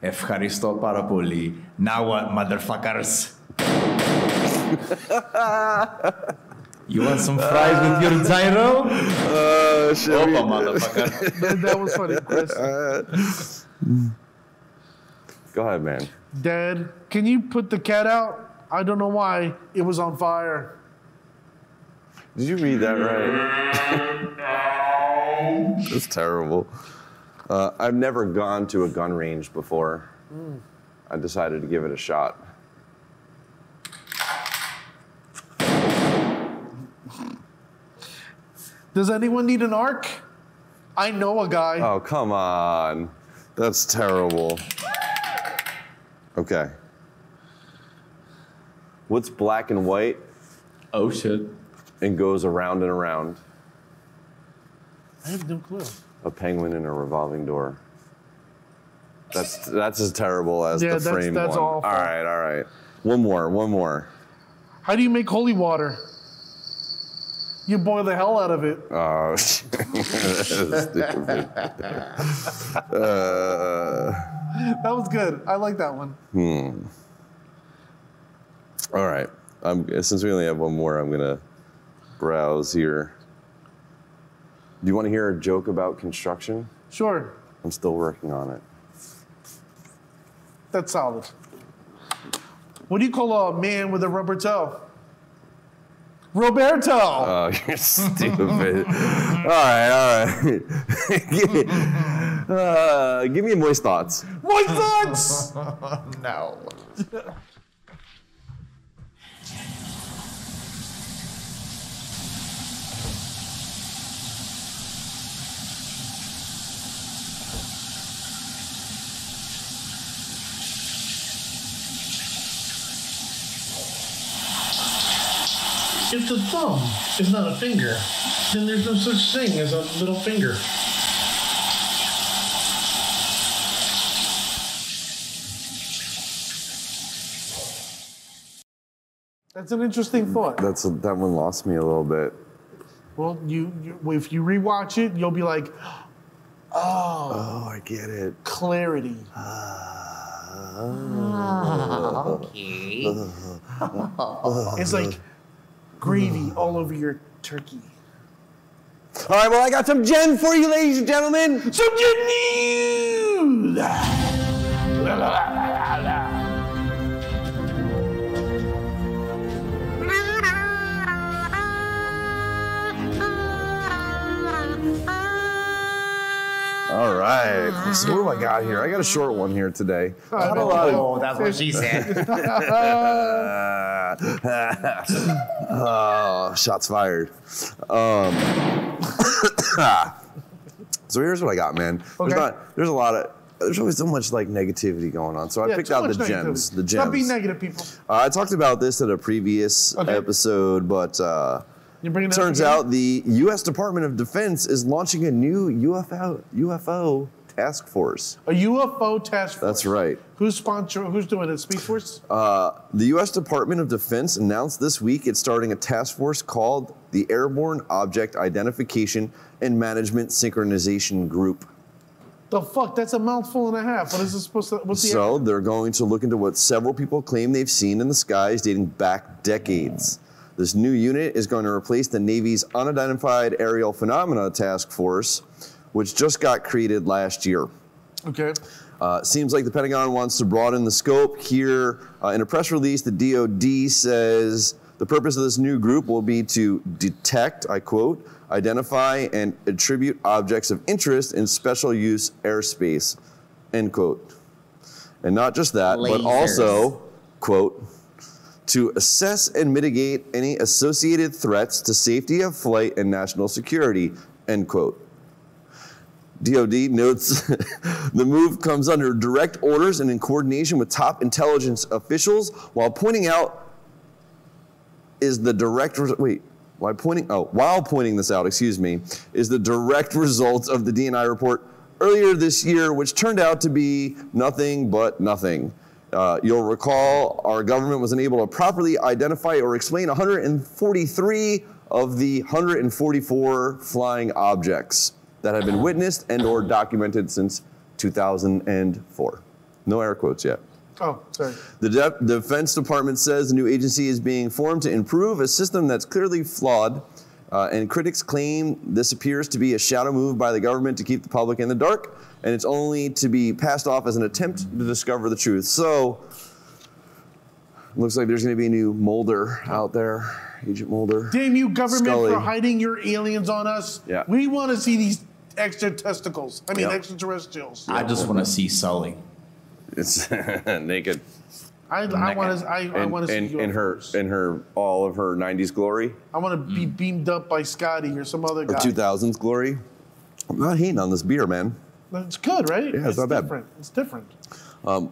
Speaker 1: Ευχαριστώ πάρα πολύ. Now what, motherfuckers? You want some fries with your gyro? Opa, motherfucker.
Speaker 3: That was funny, Chris.
Speaker 2: Go ahead, man.
Speaker 3: Dad, can you put the cat out? I don't know why. It was on fire.
Speaker 2: Did you read that right? That's terrible. I've never gone to a gun range before. I decided to give it a shot.
Speaker 3: Does anyone need an arc? I know a guy.
Speaker 2: Oh, come on. That's terrible. Okay. What's black and white
Speaker 1: Oh shit.
Speaker 2: and goes around and around?
Speaker 3: I have no clue.
Speaker 2: A penguin in a revolving door. That's as terrible as the frame
Speaker 3: that's
Speaker 2: one.
Speaker 3: awful.
Speaker 2: All right. One more.
Speaker 3: How do you make holy water? You boil the hell out of it.
Speaker 2: Oh, stupid.
Speaker 3: That was good. I like that one.
Speaker 2: All right. Since we only have one more, I'm gonna browse here. Do you want to hear a joke about construction?
Speaker 3: Sure.
Speaker 2: I'm still working on it.
Speaker 3: That's solid. What do you call a man with a rubber toe? Roberto.
Speaker 2: Oh, you're stupid. All right. Give me moist thoughts.
Speaker 3: Moist thoughts.
Speaker 1: No.
Speaker 3: If the thumb is not a finger, then there's no such thing as a little finger. That's an interesting thought.
Speaker 2: That one lost me a little bit.
Speaker 3: Well, if you rewatch it, you'll be like,
Speaker 2: Oh, I get it.
Speaker 3: clarity.
Speaker 1: Okay.
Speaker 3: It's like gravy all over your turkey.
Speaker 2: All right, well, I got some Gen for you, ladies and gentlemen.
Speaker 3: Some good news!
Speaker 2: All right. So what do I got here? I got a short one here today. I had a lot of
Speaker 1: Oh, that's what she said.
Speaker 2: oh, shots fired. So here's what I got, man.
Speaker 3: Okay.
Speaker 2: There's always so much like negativity going on. So I picked out the gems. The gems.
Speaker 3: Stop being negative, people.
Speaker 2: I talked about this at a previous episode, but
Speaker 3: You bring it up
Speaker 2: turns
Speaker 3: again?
Speaker 2: out the U.S. Department of Defense is launching a new UFO task force.
Speaker 3: A UFO task force.
Speaker 2: That's right.
Speaker 3: Who's doing it? Space Force?
Speaker 2: The U.S. Department of Defense announced this week it's starting a task force called the Airborne Object Identification and Management Synchronization Group.
Speaker 3: The fuck? That's a mouthful and a half. What is this supposed to? What's the?
Speaker 2: So they're going to look into what several people claim they've seen in the skies dating back decades. This new unit is going to replace the Navy's Unidentified Aerial Phenomena Task Force, which just got created last year.
Speaker 3: Okay.
Speaker 2: Seems like the Pentagon wants to broaden the scope here. In a press release, the DoD says the purpose of this new group will be to detect, I quote, identify and attribute objects of interest in special use airspace, end quote. And not just that, but
Speaker 1: Lasers.
Speaker 2: also, quote, to assess and mitigate any associated threats to safety of flight and national security, end quote. DoD notes the move comes under direct orders and in coordination with top intelligence officials while pointing this out, is the direct result of the DNI report earlier this year, which turned out to be nothing but nothing. You'll recall our government was unable to properly identify or explain 143 of the 144 flying objects that have been witnessed and or documented since 2004. No air quotes yet.
Speaker 3: Oh, sorry.
Speaker 2: The Defense Department says the new agency is being formed to improve a system that's clearly flawed, and critics claim this appears to be a shadow move by the government to keep the public in the dark, and it's only to be passed off as an attempt to discover the truth. So, looks like there's going to be a new Mulder out there, Agent Mulder.
Speaker 3: Damn you, government,
Speaker 2: Scully.
Speaker 3: for hiding your aliens on us.
Speaker 2: Yeah.
Speaker 3: We want to see these extra testicles. I mean,
Speaker 2: Yep.
Speaker 3: extraterrestrials.
Speaker 1: I just want to see Sully.
Speaker 2: It's naked.
Speaker 3: I want to see
Speaker 2: in her all of her 90s glory
Speaker 3: I want to be beamed up by Scotty or some other
Speaker 2: or
Speaker 3: guy.
Speaker 2: 2000s glory. I'm not hating on this beer, man.
Speaker 3: It's good, right?
Speaker 2: Yeah, it's not bad.
Speaker 3: Different. It's different.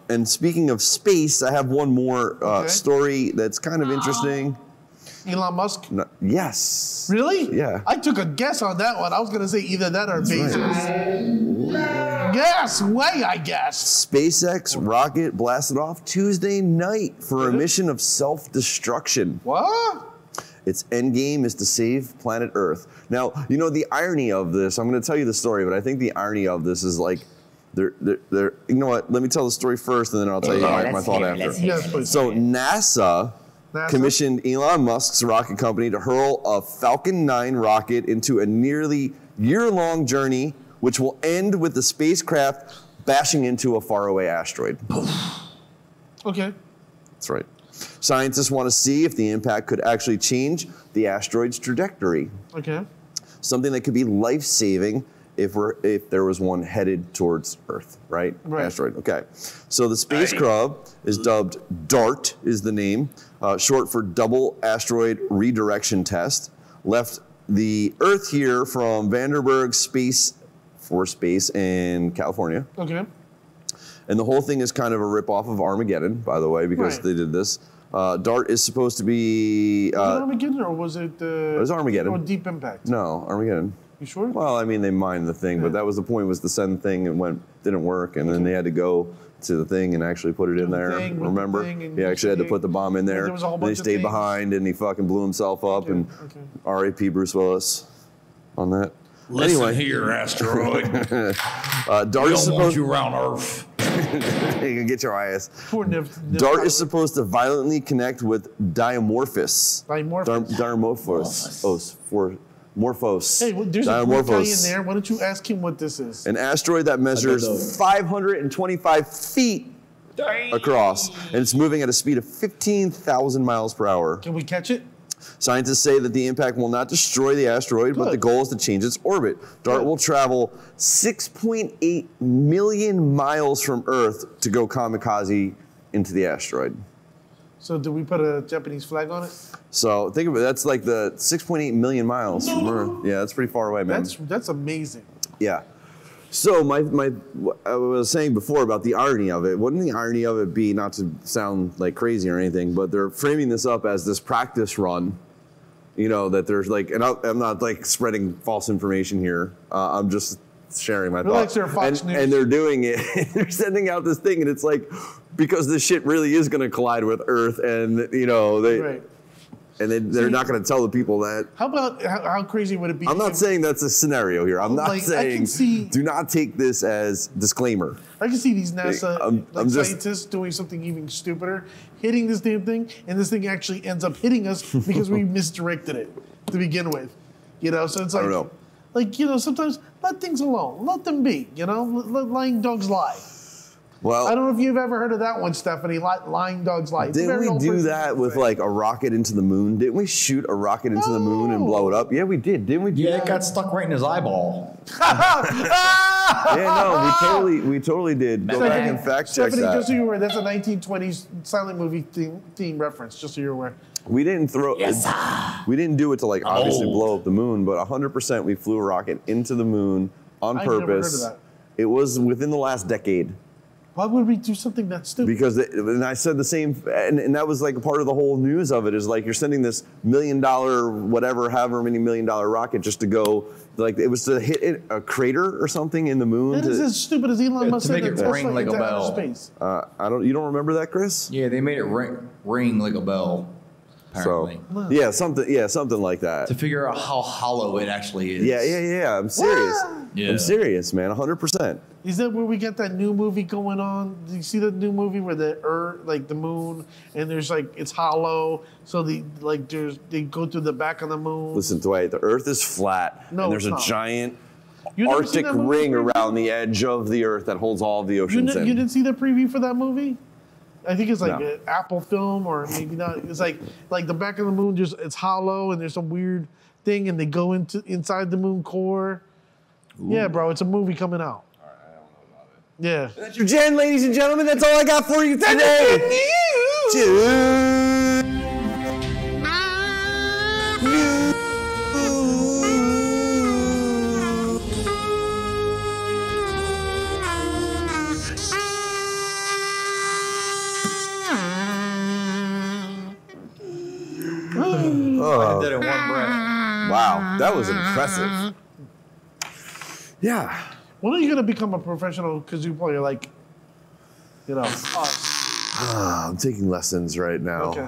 Speaker 2: And speaking of space, I have one more story that's kind of interesting.
Speaker 3: Elon Musk?
Speaker 2: No, yes.
Speaker 3: Really?
Speaker 2: Yeah.
Speaker 3: I took a guess on that one. I was going to say either that or Bezos. Yes, way, I guess.
Speaker 2: SpaceX rocket blasted off Tuesday night for a mission of self-destruction.
Speaker 3: What?
Speaker 2: Its end game is to save planet Earth. Now, you know, the irony of this, I'm going to tell you the story, but I think the irony of this is like, you know what, let me tell the story first and then I'll tell you my thought after.
Speaker 3: Yes, please.
Speaker 2: So NASA commissioned Elon Musk's rocket company to hurl a Falcon 9 rocket into a nearly year-long journey, which will end with the spacecraft bashing into a faraway asteroid.
Speaker 3: Okay.
Speaker 2: That's right. Scientists want to see if the impact could actually change the asteroid's trajectory.
Speaker 3: Okay.
Speaker 2: Something that could be life-saving if there was one headed towards Earth, right?
Speaker 3: Right.
Speaker 2: Asteroid. Okay. So the spacecraft is dubbed DART, is the name, short for Double Asteroid Redirection Test. Left the Earth here from Vandenberg Space Force Base in California.
Speaker 3: Okay.
Speaker 2: And the whole thing is kind of a rip-off of Armageddon, by the way, because they did this. DART is supposed to be...
Speaker 3: was it Armageddon or was it...
Speaker 2: it was Armageddon.
Speaker 3: Or Deep Impact?
Speaker 2: No, Armageddon.
Speaker 3: You sure?
Speaker 2: Well, I mean, they mined the thing, but that was the point, was to send the thing and didn't work, and then they had to go to the thing and actually put it in there. Remember? He actually had to put the bomb in there. And he stayed behind and he fucking blew himself up. And R.I.P. Bruce Willis on that.
Speaker 1: Listen here, asteroid.
Speaker 2: DART is supposed
Speaker 1: you around Earth.
Speaker 2: You can get your ass.
Speaker 3: Poor
Speaker 2: DART is supposed to violently connect with Dimorphos. Morphos.
Speaker 3: Hey, there's a cool guy in there. Why don't you ask him what this is?
Speaker 2: An asteroid that measures 525 feet across, and it's moving at a speed of 15,000 miles per hour.
Speaker 3: Can we catch it?
Speaker 2: Scientists say that the impact will not destroy the asteroid, but the goal is to change its orbit. DART will travel 6.8 million miles from Earth to go kamikaze into the asteroid.
Speaker 3: So do we put a Japanese flag on it? So
Speaker 2: think of it, that's like the 6.8 million miles from Earth. Yeah, that's pretty far away, man.
Speaker 3: That's amazing.
Speaker 2: Yeah. So I was saying before about the irony of it. Wouldn't the irony of it be, not to sound like crazy or anything, but they're framing this up as this practice run, you know, that there's like, and I'm not like spreading false information here. I'm just sharing my thoughts. And they're doing it, they're sending out this thing, and it's like, because this shit really is going to collide with Earth, and you know, and they're not going to tell the people that.
Speaker 3: How about, how crazy would it be?
Speaker 2: I'm not saying that's a scenario here. I'm not saying, do not take this as disclaimer.
Speaker 3: I can see these NASA scientists doing something even stupider, hitting this damn thing, and this thing actually ends up hitting us because we misdirected it to begin with. You know, so it's like, I don't know. Like, you know, sometimes let things alone. Let them be, you know? Let lying dogs lie. Well, I don't know if you've ever heard of that one, Stephanie, lying dogs lie.
Speaker 2: Didn't we do that with like a rocket into the moon? Didn't we shoot a rocket into the moon and blow it up? Yeah, we did. Didn't we do that?
Speaker 1: It got stuck right in his eyeball.
Speaker 2: Yeah, no, we totally did. Go back and fact check that.
Speaker 3: Stephanie, just so you're aware, that's a 1920s silent movie theme reference, just so you're aware.
Speaker 2: We didn't we didn't do it to like obviously blow up the moon, but 100% we flew a rocket into the moon on purpose. Never heard of that. It was within the last decade.
Speaker 3: Why would we do something that stupid?
Speaker 2: Because, and I said the same, and that was like a part of the whole news of it, is like you're sending this $1 million, whatever, however many $1 million rocket just to go, like it was to hit a crater or something in the moon.
Speaker 3: That is as stupid as Elon Musk
Speaker 1: to make it ring like a bell.
Speaker 3: Space.
Speaker 2: You don't remember that, Chris?
Speaker 1: Yeah, they made it ring like a bell. Apparently.
Speaker 2: So, something like that.
Speaker 1: To figure out how hollow it actually is.
Speaker 2: Yeah. I'm serious.
Speaker 1: Yeah.
Speaker 2: I'm serious, man. 100%.
Speaker 3: Is that where we get that new movie going on? Do you see that new movie where the Earth, like the moon, and there's like it's hollow, so they go through the back of the moon.
Speaker 2: Listen, Dwight, the Earth is flat, and there's a giant Arctic ring around the edge of the Earth that holds all of the oceans in.
Speaker 3: You didn't see the preview for that movie? I think it's like an Apple film, or maybe not. It's like the back of the moon, just it's hollow, and there's some weird thing, and they go inside the moon core. Ooh. Yeah, bro, it's a movie coming out.
Speaker 1: All right, I don't know about it.
Speaker 3: Yeah.
Speaker 2: That's your Jen, ladies and gentlemen. That's all I got for you today.
Speaker 1: I did it in one breath.
Speaker 2: Wow, that was impressive. Yeah.
Speaker 3: When are you gonna become a professional kazoo player? Like, you know, us.
Speaker 2: I'm taking lessons right now.
Speaker 3: Okay.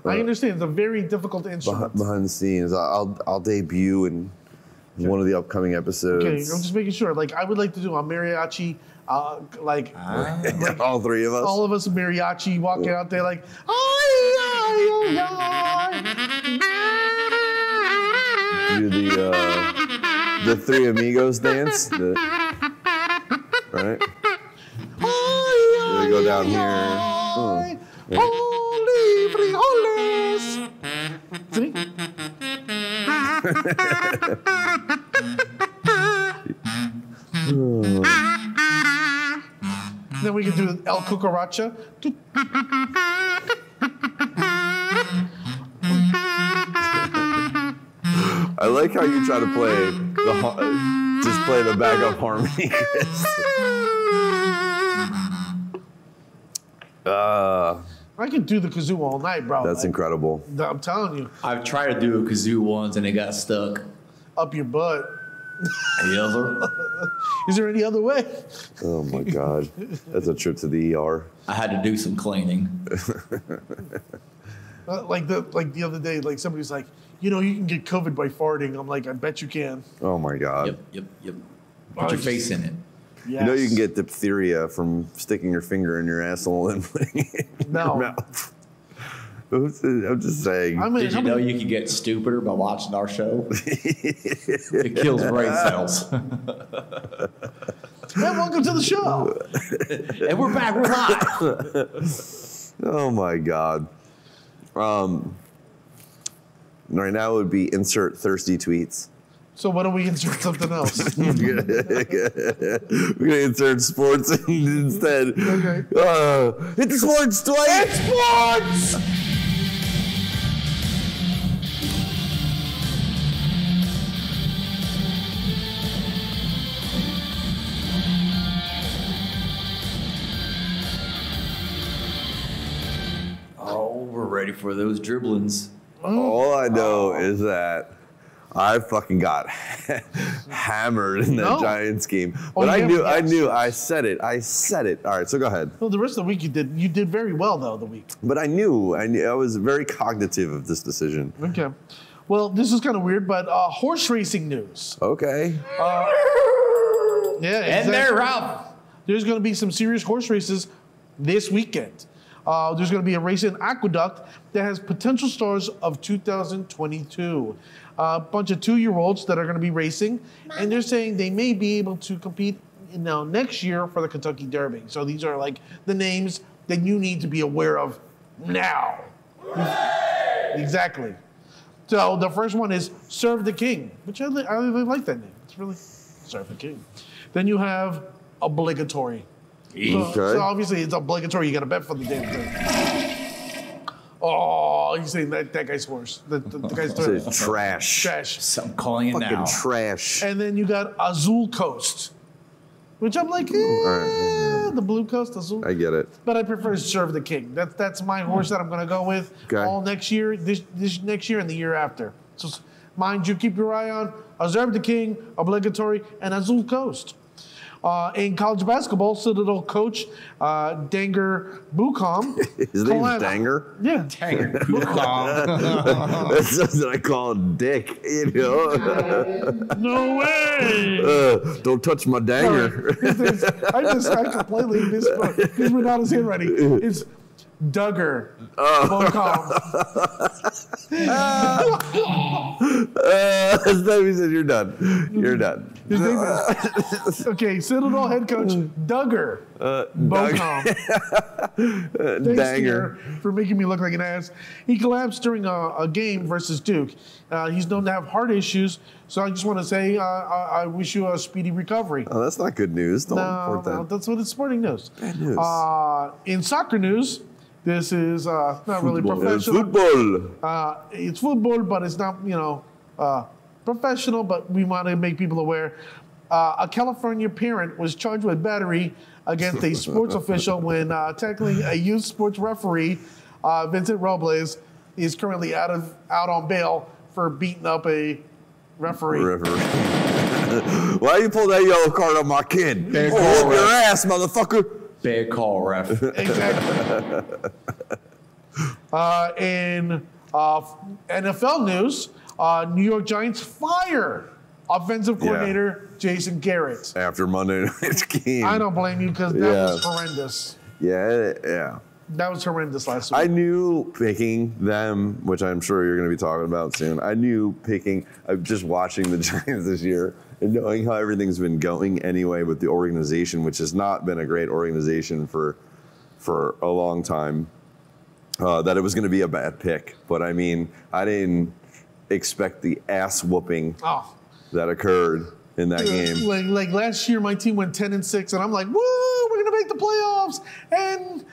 Speaker 2: I
Speaker 3: I understand it's a very difficult instrument.
Speaker 2: behind the scenes. I'll debut in one of the upcoming episodes.
Speaker 3: Okay, I'm just making sure. Like, I would like to do a mariachi, like
Speaker 2: all three of us.
Speaker 3: all of us mariachi walking out there like,
Speaker 2: Do the Three Amigos dance. Right? They go down here.
Speaker 3: Holy frijoles. See? Then we can do El Cucaracha.
Speaker 2: I like how you try to play just play the backup harmony, Chris.
Speaker 3: I could do the kazoo all night, bro.
Speaker 2: That's
Speaker 3: Like,
Speaker 2: incredible.
Speaker 3: I'm telling you,
Speaker 1: I've tried to do a kazoo once and it got stuck.
Speaker 3: up your butt.
Speaker 1: Yes, sir.
Speaker 3: Is there any other way?
Speaker 2: Oh my God, that's a trip to the ER.
Speaker 1: I had to do some cleaning.
Speaker 3: Like the other day, like somebody's like, you know, you can get COVID by farting. I'm like, I bet you can.
Speaker 2: Oh my God.
Speaker 1: Yep. Put your face in it.
Speaker 3: Yes.
Speaker 2: You know you can get diphtheria from sticking your finger in your asshole and putting it in
Speaker 3: No.
Speaker 2: your mouth. I'm just saying.
Speaker 3: I mean,
Speaker 1: Did you know you could get stupider by watching our show? It kills brain cells.
Speaker 3: Hey, welcome to the show.
Speaker 1: And we're back, we're live.
Speaker 2: Oh my God. Right now it would be insert thirsty tweets.
Speaker 3: So why don't we insert something else?
Speaker 2: We're gonna insert sports instead.
Speaker 3: Okay.
Speaker 2: Hit the sports, Dwight.
Speaker 3: It's sports.
Speaker 1: Oh, we're ready for those dribblings.
Speaker 2: All I know is that I fucking got hammered in that
Speaker 3: No.
Speaker 2: Giants game.
Speaker 3: Oh,
Speaker 2: But I
Speaker 3: yeah,
Speaker 2: knew,
Speaker 3: yes.
Speaker 2: I said it. All right, so go ahead.
Speaker 3: Well, the rest of the week you did very well though. The week.
Speaker 2: But I knew, I was very cognitive of this decision.
Speaker 3: Okay. Well, this is kind of weird, but horse racing news.
Speaker 2: Okay.
Speaker 3: Yeah,
Speaker 1: And they're out.
Speaker 3: There's going to be some serious horse races this weekend. There's going to be a race in Aqueduct that has potential stars of 2022. A bunch of 2-year-olds that are going to be racing, and they're saying they may be able to compete next year for the Kentucky Derby. So these are like the names that you need to be aware of now. Exactly. So the first one is Serve the King, which I really like that name. It's really Serve the King. Then you have Obligatory. So obviously it's obligatory. You got to bet for the damn thing. Oh, you're saying that guy's horse. The guy's
Speaker 2: It's trash.
Speaker 3: trash.
Speaker 1: So I'm calling it
Speaker 2: Fucking
Speaker 1: now.
Speaker 2: trash.
Speaker 3: And then you got Azul Coast, which I'm like,
Speaker 2: right.
Speaker 3: the Blue Coast, Azul.
Speaker 2: I get it.
Speaker 3: But I prefer Serve the King. That's my horse that I'm going to go with
Speaker 2: Okay.
Speaker 3: all next year, this next year and the year after. So mind you, keep your eye on Serve the King, Obligatory, and Azul Coast. In college basketball, Citadel coach Danger Bucom.
Speaker 2: His name's Danger?
Speaker 3: Yeah.
Speaker 1: Dang.
Speaker 2: That's something I call Dick, you know?
Speaker 3: No way.
Speaker 2: Don't touch my Danger.
Speaker 3: I completely misspoke. Because we're not his handwriting. It's Duggar Bucom.
Speaker 2: That's not he said, you're done. You're done.
Speaker 3: His name is Citadel head coach Duggar Bucom. Thanks,
Speaker 2: Danger.
Speaker 3: Dear, for making me look like an ass. He collapsed during a game versus Duke. He's known to have heart issues, so I just want to say I wish you a speedy recovery.
Speaker 2: Oh, that's not good news. Don't report that.
Speaker 3: No, that's what it's sporting news.
Speaker 2: Bad news.
Speaker 3: In soccer news, this is not really
Speaker 2: Football.
Speaker 3: professional.
Speaker 2: Football.
Speaker 3: It's football, but it's not, professional, but we want to make people aware. A California parent was charged with battery against a sports official when tackling a youth sports referee, Vincent Robles, is currently out on bail for beating up a referee.
Speaker 2: Why you pull that yellow card on my kid?
Speaker 1: Big
Speaker 2: Oh, whoop your ass, motherfucker.
Speaker 1: Bad call, ref.
Speaker 3: Exactly. In NFL news, New York Giants fire offensive coordinator Jason Garrett.
Speaker 2: After Monday night's game.
Speaker 3: I don't blame you because that was horrendous.
Speaker 2: Yeah.
Speaker 3: That was horrendous last week.
Speaker 2: I knew picking them, which I'm sure you're going to be talking about soon. I knew picking, just watching the Giants this year and knowing how everything's been going anyway with the organization, which has not been a great organization for a long time, that it was going to be a bad pick. But I mean, I didn't expect the ass whooping that occurred in that game.
Speaker 3: Like last year, my team went 10-6, and I'm like, woo, we're going to make the playoffs. And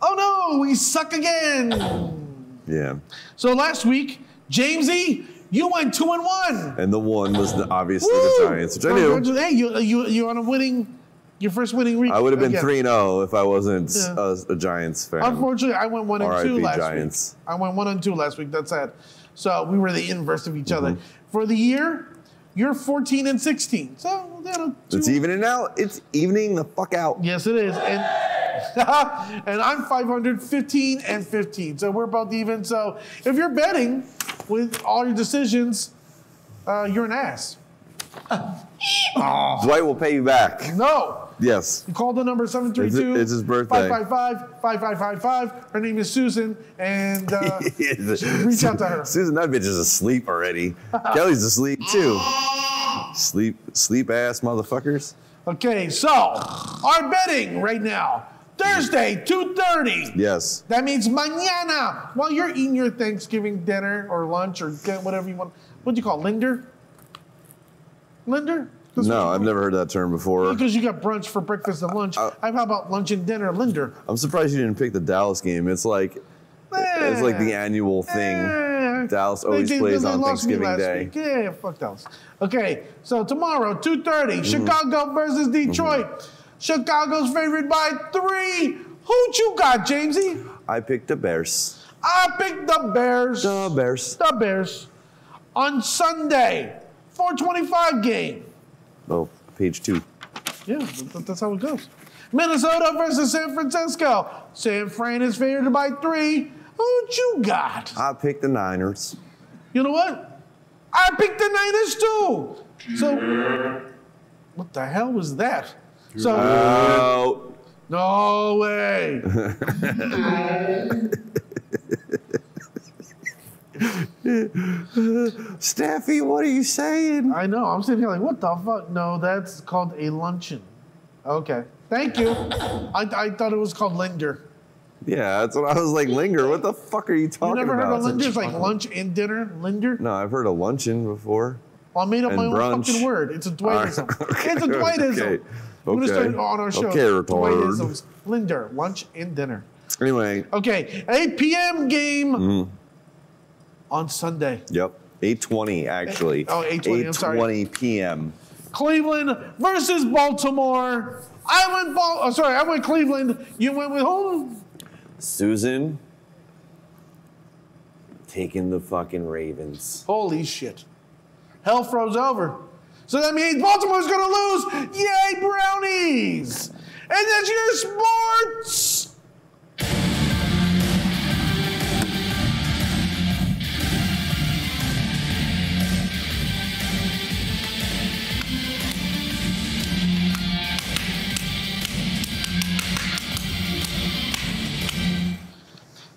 Speaker 3: oh no, we suck again.
Speaker 2: Yeah.
Speaker 3: So last week, Jamesy, you went 2-1.
Speaker 2: And the one was obviously the Giants, which I knew.
Speaker 3: Hey, you on your first winning week.
Speaker 2: I would have been 3-0 if I wasn't a Giants fan.
Speaker 3: Unfortunately, I went 1-2 last
Speaker 2: Giants.
Speaker 3: week. I went 1-2 last week. That's sad. So we were the inverse of each other. For the year, you're 14-16. So
Speaker 2: it's evening out. It's evening the fuck out.
Speaker 3: Yes, it is. And and I'm 515-15. So we're about even. So if you're betting with all your decisions, you're an ass.
Speaker 2: Dwight will pay you back.
Speaker 3: No.
Speaker 2: Yes.
Speaker 3: You call the number 732.
Speaker 2: It's his birthday.
Speaker 3: 555-5555. Her name is Susan, and reach out to her.
Speaker 2: Susan, that bitch is asleep already. Kelly's asleep too. Sleep ass motherfuckers.
Speaker 3: Okay, so our betting right now, Thursday, 2:30.
Speaker 2: Yes.
Speaker 3: That means mañana, while you're eating your Thanksgiving dinner or lunch or whatever you want. What do you call it, Linder? Linder?
Speaker 2: No, I've never heard that term before.
Speaker 3: Because you got brunch for breakfast and lunch. How about lunch and dinner, Linder?
Speaker 2: I'm surprised you didn't pick the Dallas game. It's like the annual thing. Dallas always plays on Thanksgiving Day.
Speaker 3: Week. Yeah, fuck Dallas. Okay, so tomorrow, 2:30, Chicago versus Detroit. Chicago's favored by 3. Who'd you got, Jamesy?
Speaker 2: I picked the Bears.
Speaker 3: I picked the Bears.
Speaker 2: The Bears.
Speaker 3: The Bears. On Sunday, 4:25 game.
Speaker 2: Oh, page 2.
Speaker 3: Yeah, that's how it goes. Minnesota versus San Francisco. San Fran is favored by 3. Who'd you got?
Speaker 2: I picked the Niners.
Speaker 3: You know what? I picked the Niners too. So, what the hell was that? So, no way.
Speaker 2: Staffy, what are you saying?
Speaker 3: I know. I'm sitting here like, what the fuck? No, that's called a luncheon. Okay. Thank you. I thought it was called Linder.
Speaker 2: Yeah, that's what I was like. Linger. What the fuck are you talking about?
Speaker 3: You never heard of Linder? It's like lunch and dinner. Linder?
Speaker 2: No, I've heard of luncheon before.
Speaker 3: Well, I made up my
Speaker 2: brunch.
Speaker 3: own fucking word. It's a Dwightism.
Speaker 2: Okay,
Speaker 3: It's a Dwightism.
Speaker 2: okay.
Speaker 3: We're going to start on our show.
Speaker 2: Okay, retard.
Speaker 3: Dwightisms. Linder. Lunch and dinner.
Speaker 2: Anyway.
Speaker 3: Okay. 8 p.m. game on Sunday.
Speaker 2: Yep. 8:20 actually.
Speaker 3: 8:20. I'm sorry.
Speaker 2: 8:20 p.m.
Speaker 3: Cleveland versus Baltimore. I went Cleveland. You went with whom?
Speaker 2: Susan taking the fucking Ravens.
Speaker 3: Holy shit. Hell froze over. So that means Baltimore's going to lose. Yay, Brownies. And that's your sports.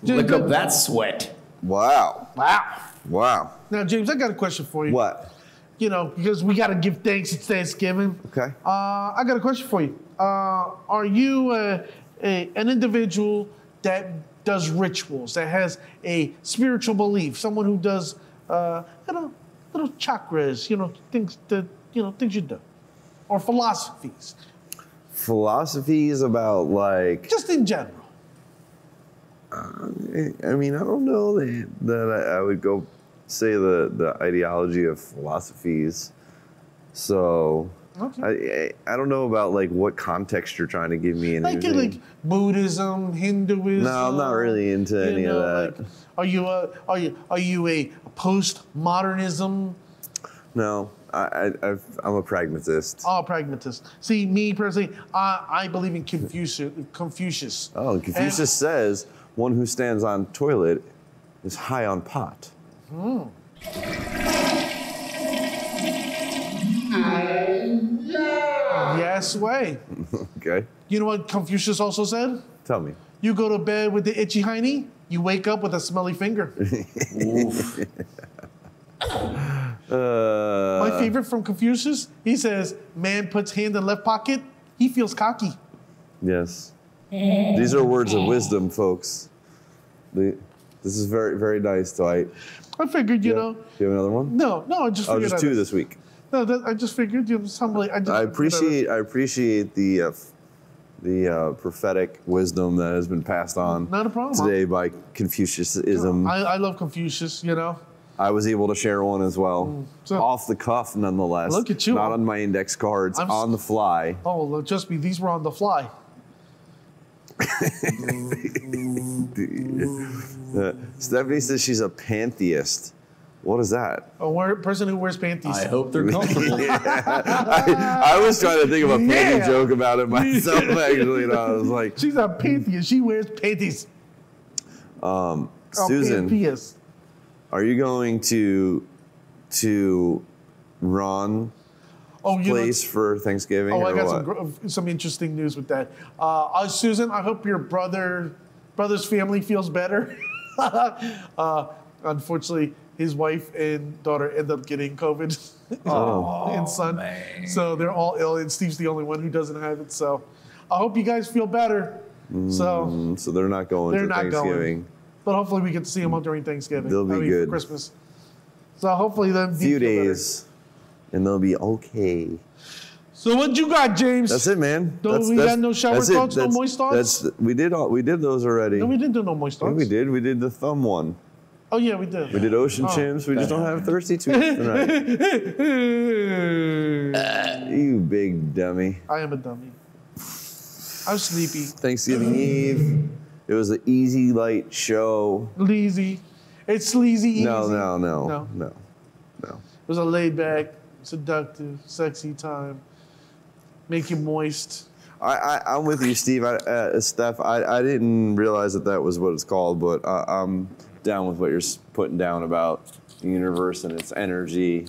Speaker 1: Lick up that sweat.
Speaker 2: Wow.
Speaker 3: Now, James, I got a question for you.
Speaker 2: What?
Speaker 3: You know, because we got to give thanks. It's Thanksgiving.
Speaker 2: Okay.
Speaker 3: I got a question for you. Are you an individual that does rituals, that has a spiritual belief, someone who does, little chakras, things you do, or philosophies?
Speaker 2: Philosophies about like.
Speaker 3: Just in general.
Speaker 2: I mean, I don't know that I would go say the ideology of philosophies. So
Speaker 3: Okay.
Speaker 2: I don't know about like what context you're trying to give me.
Speaker 3: Like Buddhism, Hinduism.
Speaker 2: No, I'm not really into any of that.
Speaker 3: Like, are you a postmodernism?
Speaker 2: No, I'm a pragmatist.
Speaker 3: Oh, pragmatist. See, me personally, I believe in Confucius.
Speaker 2: Oh, Confucius says one who stands on toilet is high on pot.
Speaker 3: Yes way.
Speaker 2: Okay.
Speaker 3: You know what Confucius also said?
Speaker 2: Tell me.
Speaker 3: You go to bed with the itchy hiney, you wake up with a smelly finger. My favorite from Confucius, he says, man puts hand in left pocket, he feels cocky.
Speaker 2: Yes. These are words of wisdom, folks. This is very, very nice, Dwight.
Speaker 3: I figured, you know.
Speaker 2: Do you have another one?
Speaker 3: No, I just figured.
Speaker 2: Just two this week.
Speaker 3: No, I just figured somebody.
Speaker 2: I appreciate the prophetic wisdom that has been passed on
Speaker 3: Not a problem.
Speaker 2: today by Confucianism.
Speaker 3: I love Confucius, you know.
Speaker 2: I was able to share one as well.
Speaker 3: So-
Speaker 2: Off the cuff, nonetheless.
Speaker 3: Look at you.
Speaker 2: Not on my index cards, on the fly.
Speaker 3: Oh, well, just me. These were on the fly.
Speaker 2: Stephanie says she's a pantheist. What is that?
Speaker 3: A person who wears panties.
Speaker 1: I hope they're comfortable.
Speaker 2: I was trying to think of a panty joke about it myself, actually. And I was like,
Speaker 3: She's a pantheist. She wears panties.
Speaker 2: Susan,
Speaker 3: Pantheist.
Speaker 2: are you going to Ron place for Thanksgiving?
Speaker 3: Oh,
Speaker 2: or
Speaker 3: I got
Speaker 2: what?
Speaker 3: some interesting news with that. Susan, I hope your brother's family feels better. Unfortunately, his wife and daughter end up getting COVID and son.
Speaker 1: Man.
Speaker 3: So they're all ill, and Steve's the only one who doesn't have it. So I hope you guys feel better. So
Speaker 2: they're not going to Thanksgiving.
Speaker 3: But hopefully we get to see them all during Thanksgiving.
Speaker 2: They'll be good.
Speaker 3: For Christmas. So hopefully them.
Speaker 2: A few days, and they'll be okay.
Speaker 3: So what you got, James?
Speaker 2: That's it, man.
Speaker 3: We got no shower thoughts, no moist thoughts?
Speaker 2: We did those already.
Speaker 3: No, we didn't do no moist thoughts.
Speaker 2: Yeah, we did. We did the thumb one.
Speaker 3: Oh yeah, we did.
Speaker 2: We did ocean chimps. We just don't have thirsty tooth tonight. You big dummy.
Speaker 3: I am a dummy. I'm sleepy.
Speaker 2: Thanksgiving Eve. It was an easy, light show.
Speaker 3: Sleazy. It's sleazy easy.
Speaker 2: No.
Speaker 3: It was a laid back, seductive, sexy time. Make you moist.
Speaker 2: I'm with you, Steve. Steph, I didn't realize that was what it's called, but I'm down with what you're putting down about the universe and its energy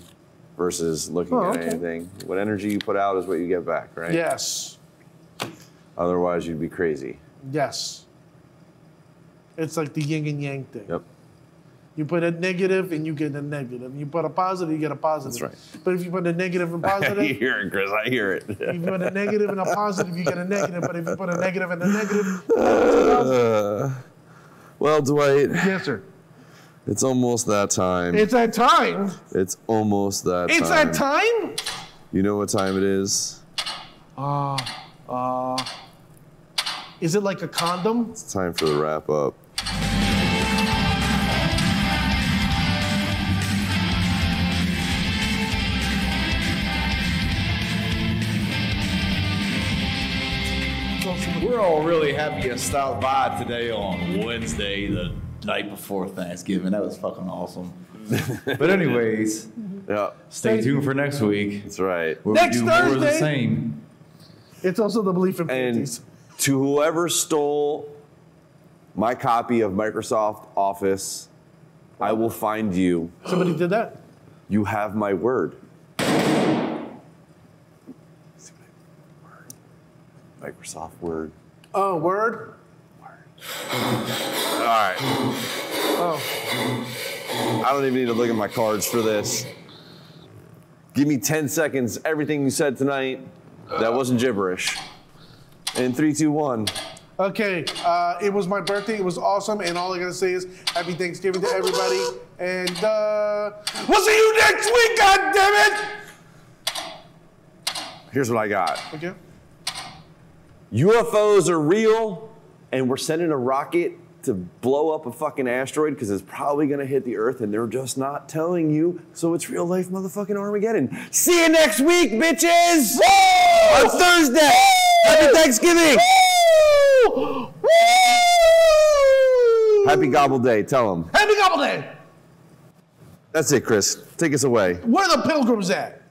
Speaker 2: versus looking at anything. What energy you put out is what you get back, right?
Speaker 3: Yes.
Speaker 2: Otherwise, you'd be crazy.
Speaker 3: Yes. It's like the yin and yang thing.
Speaker 2: Yep.
Speaker 3: You put a negative and you get a negative. You put a positive, you get a positive.
Speaker 2: That's right.
Speaker 3: But if you put a negative and positive,
Speaker 2: You hear it, Chris. I hear it.
Speaker 3: if you put a negative and a positive, you get a negative. But if you put a negative and a negative,
Speaker 2: well, Dwight.
Speaker 3: yes, sir.
Speaker 2: It's almost that time.
Speaker 3: It's that time.
Speaker 2: It's almost that time.
Speaker 3: It's that time.
Speaker 2: You know what time it is?
Speaker 3: Is it like a condom?
Speaker 2: It's time for the wrap up.
Speaker 1: We're all really happy to stop by today on Wednesday, the night before Thanksgiving. That was fucking awesome. But anyways,
Speaker 2: Yeah,
Speaker 1: stay tuned for next week.
Speaker 2: that's right.
Speaker 1: Where
Speaker 3: Next
Speaker 1: we do more of the
Speaker 3: Thursday.
Speaker 1: same.
Speaker 3: It's also the belief in
Speaker 2: And
Speaker 3: panties.
Speaker 2: to whoever stole my copy of Microsoft Office, I will find you.
Speaker 3: Somebody did that.
Speaker 2: You have my word. Microsoft Word.
Speaker 3: Oh, word.
Speaker 2: All right.
Speaker 3: Oh,
Speaker 2: I don't even need to look at my cards for this. Give me 10 seconds. Everything you said tonight that wasn't gibberish. In 3, 2, 1.
Speaker 3: okay. It was my birthday. It was awesome, and all I gotta say is Happy Thanksgiving to everybody. And we'll see you next week. God damn it!
Speaker 2: Here's what I got.
Speaker 3: Okay.
Speaker 2: UFOs are real, and we're sending a rocket to blow up a fucking asteroid because it's probably going to hit the Earth and they're just not telling you. So it's real life motherfucking Armageddon. See you next week, bitches! Woo! On Thursday! Woo! Happy Thanksgiving!
Speaker 3: Woo! Woo!
Speaker 2: Happy Gobble Day. Tell them.
Speaker 3: Happy Gobble Day!
Speaker 2: That's it, Chris. Take us away.
Speaker 3: Where are the pilgrims at?